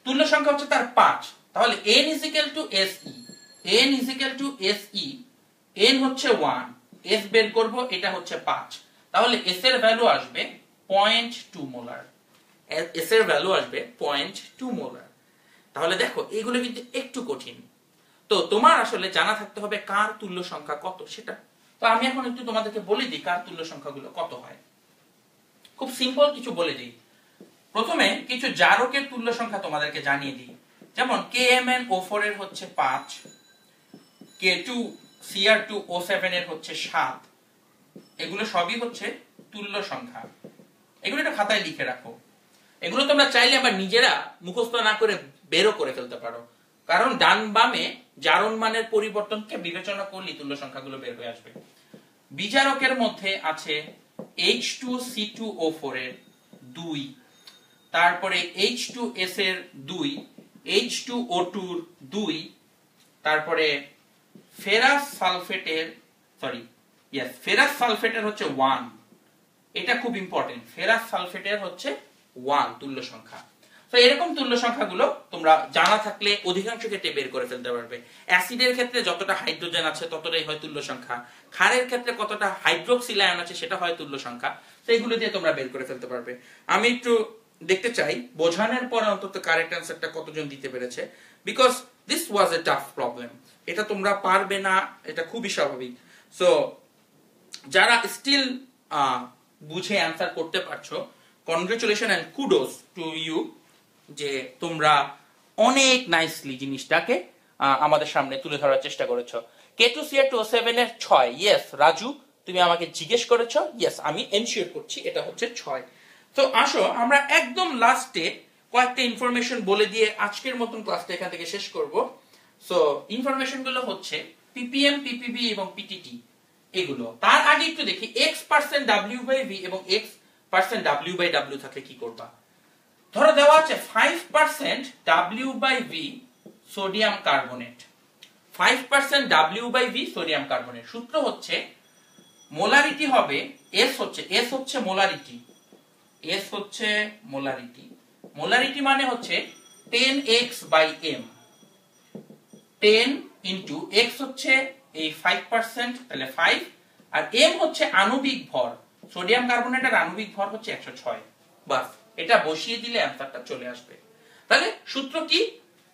তুল্য সংখ্যা হচ্ছে তার 5, তাহলে n SE, n SE, n হচ্ছে 1, s বের করব, এটা হচ্ছে 5, তাহলে s এর ভ্যালু আসবে 0.2 মোলার, s এর ভ্যালু আসবে 0.2 মোলার। তাহলে দেখো এগুলো কিন্তু একটু কঠিন, তো তোমার আসলে জানা থাকতে হবে কার তুল্য সংখ্যা কত সেটা। তো আমি এখন একটু তোমাদেরকে বলে দিই কার তুল্য সংখ্যাগুলো কত হয়। খুব সিম্পল কিছু বলে দিই। প্রথমে কিছু জারকের তুল্য সংখ্যা তোমাদেরকে জানিয়ে দিই, যেমন KMnO4 এর হচ্ছে 5, K2Cr2O7 এর হচ্ছে 7, এগুলো সবই হচ্ছে তুল্য সংখ্যা। এগুলো একটা খাতায় লিখে রাখো, এগুলো তোমরা চাইলে আবার নিজেরা মুখস্থ না করে বেরও করে ফেলতে পারো, কারণ ডান বামে জারণ মানের পরিবর্তনকে বিবেচনা করলে তুল্য সংখ্যাগুলো বের হয়ে আসবে। বিজারকের মধ্যে আছে H2C2O4 এর 2, তারপরে H2S এর 2, H2O2 এর 2, তারপরে ফেরাস সালফেটের হচ্ছে 1, এটা খুব ইম্পর্টেন্ট, ফেরাস সালফেটের হচ্ছে 1 তুল্য সংখ্যা। তো এরকম তুল্য সংখ্যাগুলো তোমরা জানা থাকলে অধিকাংশ ক্ষেত্রে বের করে ফেলতে পারবে। অ্যাসিডের ক্ষেত্রে যতটা হাইড্রোজেন আছে ততটাই হয় তুল্য সংখ্যা, ক্ষারের ক্ষেত্রে কতটা হাইড্রোক্সিল আয়ন আছে সেটা হয় তুল্য সংখ্যা, তো এগুলো দিয়ে তোমরা বের করে ফেলতে পারবে। আমি একটু দেখতে চাই বোঝানোর পরে অন্তত কারেক্ট অ্যান্সারটা কতজন দিতে পেরেছে, because this was a tough problem. এটা তোমরা পারবে না, এটা খুবই স্বাভাবিক। সো যারা স্টিল বুঝে অ্যান্সার করতে পারছো, congratulation and kudos to you, যে তোমরা অনেক নাইসলি জিনিসটাকে আমাদের সামনে তুলে ধরার চেষ্টা করেছো। K2Cr2O7 এর 6, ইয়েস রাজু তুমি আমাকে জিজ্ঞেস করেছো, ইয়েস আমি এনশিওর করছি এটা হচ্ছে 6। তো আসো আমরা একদম লাস্টে কয়েকটা ইনফরমেশন বলে দিয়ে আজকের মতন ক্লাসটা এখান থেকে শেষ করব। সো ইনফরমেশন গুলো হচ্ছে ppm, ppb এবং ptt এগুলো। তার আগে একটু দেখি x% W/V এবং x% W/W থাকলে কি করবা। ধরো দেওয়া আছে 5% W/V sodium carbonate, 5% W/V sodium carbonate. সূত্র হচ্ছে মোলারিটি হবে S হচ্ছে মোলারিটি, S হচ্ছে মোলারিটি, মোলারিটি মানে হচ্ছে 10x/m, 10 ইনটু x হচ্ছে এই 5%, তাহলে 5, আর m হচ্ছে আণবিক ভর, সোডিয়াম কার্বনেটের আণবিক ভর হচ্ছে 106। বাস এটা বসিয়ে দিলে অ্যান্সারটা চলে আসবে। তাহলে সূত্র কি,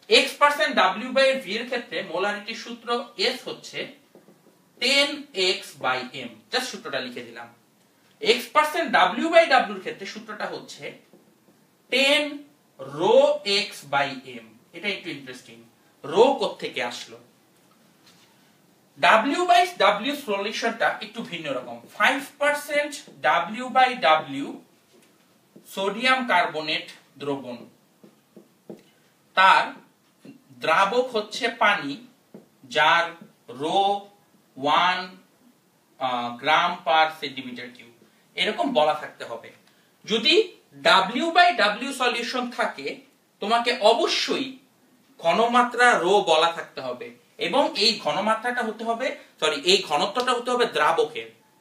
x% W/V এর ক্ষেত্রে মোলারিটির সূত্র S হচ্ছে 10x/m, জাস্ট সূত্রটা লিখে দিলাম। x% W/W এর ক্ষেত্রে সূত্রটা হচ্ছে 10 ρx/m। এটা একটু ইন্টারেস্টিং, রো কোথা থেকে আসলো। W/W সলিউশনটা একটু ভিন্ন রকম। 5% W/W সোডিয়াম কার্বনেট দ্রবণ, তার দ্রাবক হচ্ছে পানি, যার রো 1 গ্রাম পার সেন্টিমিটার কিউব, এরকম বলা থাকতে হবে। যদি W/W সলিউশন থাকে তোমাকে অবশ্যই ঘনমাত্রা রো বলা থাকতে হবে, এবং এই ঘনমাত্রাটা হতে হবে, এই ঘনত্বটা হতে হবে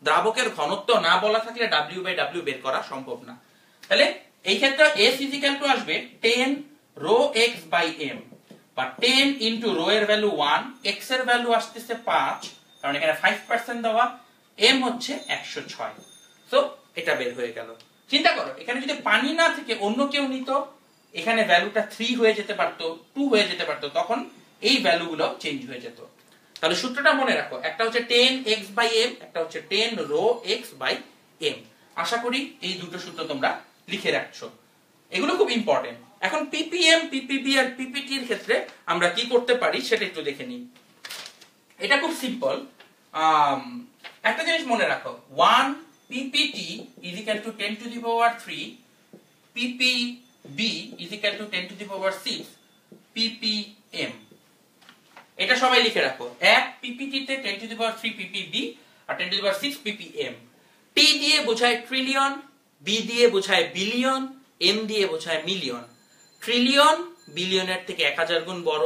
দ্রাবকের ঘনত্ব না বলা থাকলে W/W বের করা সম্ভব না। তাহলে এই ক্ষেত্রে S আসবে 10 ρx/m, বা 10 ইনটু রো এর ভ্যালু 1, x এর ভ্যালু আসতেছে 5, কারণ এখানে 5% দেওয়া, m হচ্ছে 106। সো এটা বের হয়ে গেল। চিন্তা করো এখানে যদি পানি না থেকে অন্য কেউ নিত, এখানে ভ্যালুটা 3 হয়ে যেতে পারতো, 2 হয়ে যেতে পারতো, তখন এই ভ্যালুগুলো চেঞ্জ হয়ে যেত। তাহলে সূত্রটা মনে রাখো, একটা হচ্ছে 10x/m, একটা হচ্ছে 10 ρx/m। আশা করি এই দুটো সূত্র তোমরা লিখে রাখছো, এগুলো খুব ইম্পর্টেন্ট। এখন ppm, ppb আর ppt এর ক্ষেত্রে আমরা কি করতে পারি সেটা একটু দেখে নিই। এটা খুব সিম্পল। একটা জিনিস মনে রাখো, 1 ppt is equal to 10⁻³ ppb is equal to 10⁻⁶ ppb M. এটা সবাই লিখে রাখো, 1 পিপিটি তে 10³ পিপিবি আর 10⁶ পিপিএম। টি দিয়ে বোঝায় ট্রিলিয়ন, বি দিয়ে বোঝায় বিলিয়ন, এম দিয়ে বোঝায় মিলিয়ন। ট্রিলিয়ন বিলিয়নের থেকে 1000 গুণ বড়,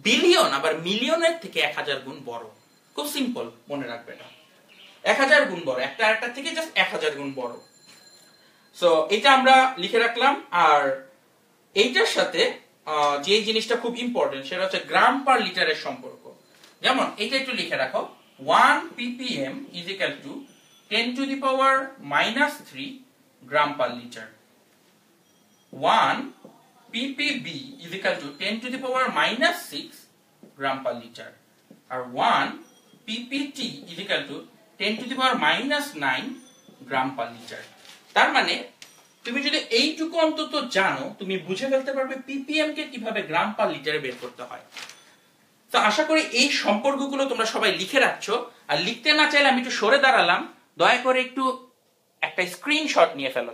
বিলিয়ন আবার মিলিয়নের থেকে 1000 গুণ বড়। খুব সিম্পল, মনে রাখবে এটা 1000 গুণ বড়, একটা আরেকটা থেকে জাস্ট 1000 গুণ বড়। সো এটা আমরা লিখে রাখলাম। আর এইটার সাথে যে জিনিসটা খুব ইম্পর্টেন্ট সেটা হচ্ছে গ্রাম পার লিটারের সম্পর্ক। যেমন এটা একটু লিখে রাখো, 1 ppm is equal to 10⁻³ gram per litre. 1 ppb is equal to 10⁻⁶ gram per litre. আর 1 ppt is equal to 10⁻⁹ gram per litre. তার মানে তুমি যদি এইটুকু অন্তত জানো, তুমি বুঝে ফেলতে পারবে পিপিএম কে কিভাবে গ্রাম পার লিটারে বের করতে হয়। তো আশা করি এই সম্পর্কগুলো তোমরা সবাই লিখে রাখছো। আর লিখতে না চাইলে আমি একটু সরে দাঁড়ালাম, দয়া করে একটু একটা স্ক্রিনশট নিয়ে ফেলো।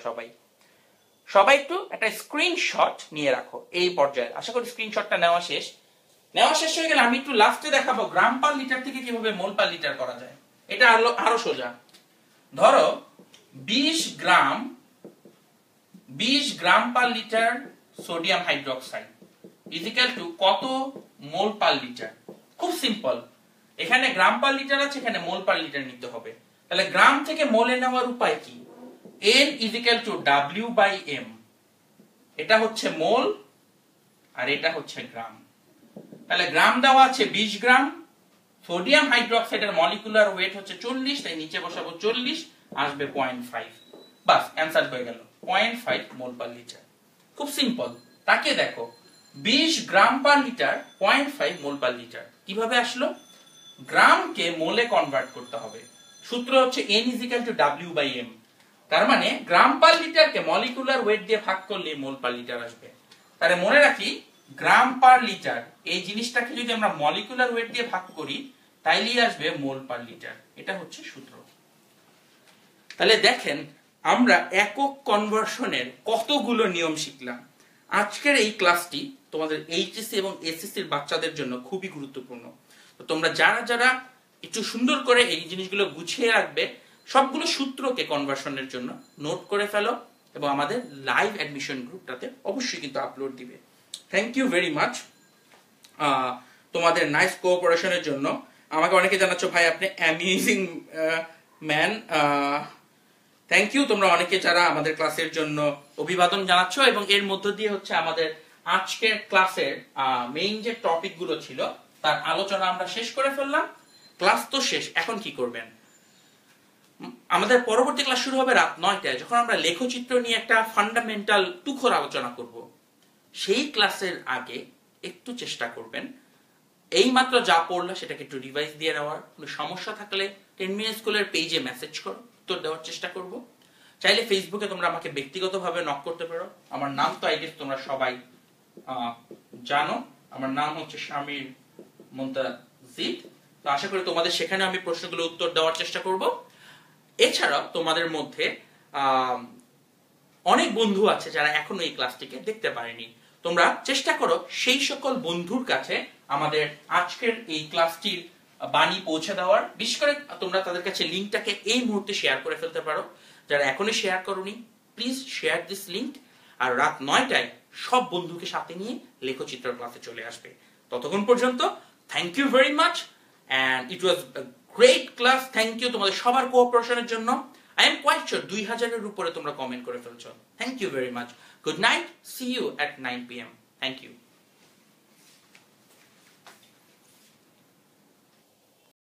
সবাই একটু একটা স্ক্রিনশট নিয়ে রাখো এই পর্যায়ে। আশা করি স্ক্রিনশটটা নেওয়া শেষ হয়ে গেলে আমি একটু লাস্টে দেখাবো গ্রাম পার লিটার থেকে কিভাবে মোল পার লিটার করা যায়। এটা আরো সোজা। ধরো 20 gram per litre sodium hydroxide is equal to কত মোল পার লিটার। খুব সিম্পল, এখানে গ্রাম পার লিটার আছে, এখানে মোল পার লিটার নিতে হবে। তাহলে গ্রাম থেকে মোলে নেওয়ার উপায় কি? N is equal to W by M। এটা হচ্ছে মোল আর এটা হচ্ছে গ্রাম। তাহলে গ্রাম দেওয়া আছে 20 গ্রাম, সোডিয়াম হাইড্রোক্সাইডের মলিকুলার ওয়েট হচ্ছে 40, তাই নিচে বসাবো 40, আসবে 0.5। বাস, অ্যানসার হয়ে গেল 0.5 মোল পার লিটার। খুব সিম্পল। তাকে দেখো 20 গ্রাম পার লিটার 0.5 মোল পার লিটার কিভাবে আসলো? গ্রামকে মোলে কনভার্ট করতে হবে। সূত্র হচ্ছে N is equal to W by M। তার মানে গ্রাম পার লিটারকে মলিকুলার ওয়েট দিয়ে ভাগ করলে মোল পার লিটার আসবে। তাহলে মনে রাখি, গ্রাম পার লিটার এই জিনিসটাকে যদি আমরা মলিকুলার ওয়েট দিয়ে ভাগ করি তাইলেই আসবে মোল পার লিটার। এটা হচ্ছে সূত্র। তাহলে দেখেন আমরা একক কনভার্সনের কতগুলো নিয়ম শিখলাম। আজকের এই ক্লাসটি তোমাদের এইচএসসি এবং এসএসসির বাচ্চাদের জন্য খুবই গুরুত্বপূর্ণ। তো তোমরা যারা একটু সুন্দর করে এই জিনিসগুলো গুছিয়ে রাখবে, সবগুলো সূত্রকে কনভার্সনের জন্য নোট করে ফেলো এবং আমাদের লাইভ অ্যাডমিশন গ্রুপটাতে অবশ্যই কিন্তু আপলোড দিবে। থ্যাংক ইউ ভেরি মাচ তোমাদের নাইস কোঅপারেশনের জন্য। আমাকে অনেকে জানাচ্ছ ভাই আপনি অ্যামেজিং ম্যান। Thank you. তোমরা অনেকে যারা আমাদের ক্লাসের জন্য অভিবাদন জানাচ্ছ এবং এর মধ্য দিয়ে হচ্ছে আমাদের আজকের ক্লাসের মেইন যে টপিক গুলো ছিল তার আলোচনা আমরা শেষ করে ফেললাম। ক্লাস তো শেষ, এখন কি করবেন? আমাদের পরবর্তী ক্লাস শুরু হবে রাত 9টায়, যখন আমরা লেখচিত্র নিয়ে একটা ফান্ডামেন্টাল তুখর আলোচনা করব। সেই ক্লাসের আগে একটু চেষ্টা করবেন এই মাত্র যা পড়লা সেটাকে একটু রিভাইজ দিয়ে নেওয়ার। কোনো সমস্যা থাকলে 10 মিনিট স্কুলের পেজে মেসেজ করো, উত্তর দেওয়ার চেষ্টা করব। চাইলে ফেসবুকে তোমরা আমাকে ব্যক্তিগতভাবে নক করতে পারো। আমার নাম তো আইডিয়া তোমরা সবাই জানো, আমার নাম হচ্ছে শামির মুনতাজিদ। তো আশা করি তোমাদের সেখানে আমি প্রশ্নগুলো উত্তর দেওয়ার চেষ্টা করব। এছাড়াও তোমাদের মধ্যে অনেক বন্ধু আছে যারা এখনো এই ক্লাসটিকে দেখতে পারেনি। তোমরা চেষ্টা করো সেই সকল বন্ধুর কাছে আমাদের আজকের এই ক্লাসটির বাণী পৌঁছে দেওয়ার। বিশেষ করে তোমরা তাদের কাছে লিঙ্কটাকে এই মুহূর্তে শেয়ার করে ফেলতে পারো। যারা এখনো শেয়ার করোনি, প্লিজ শেয়ার দিস লিঙ্ক। আর রাত 9টায় সব বন্ধুকে সাথে নিয়ে লেখচিত্র ক্লাসে চলে আসবে। ততক্ষণ পর্যন্ত thank you very much and it was a great class. Thank you তোমাদের সবার কোঅপারেশনের জন্য। I am quite sure 2000 এর উপরে তোমরা কমেন্ট করে ফেলছো। Thank you very much. Good night. See you at 9 PM. Thank you.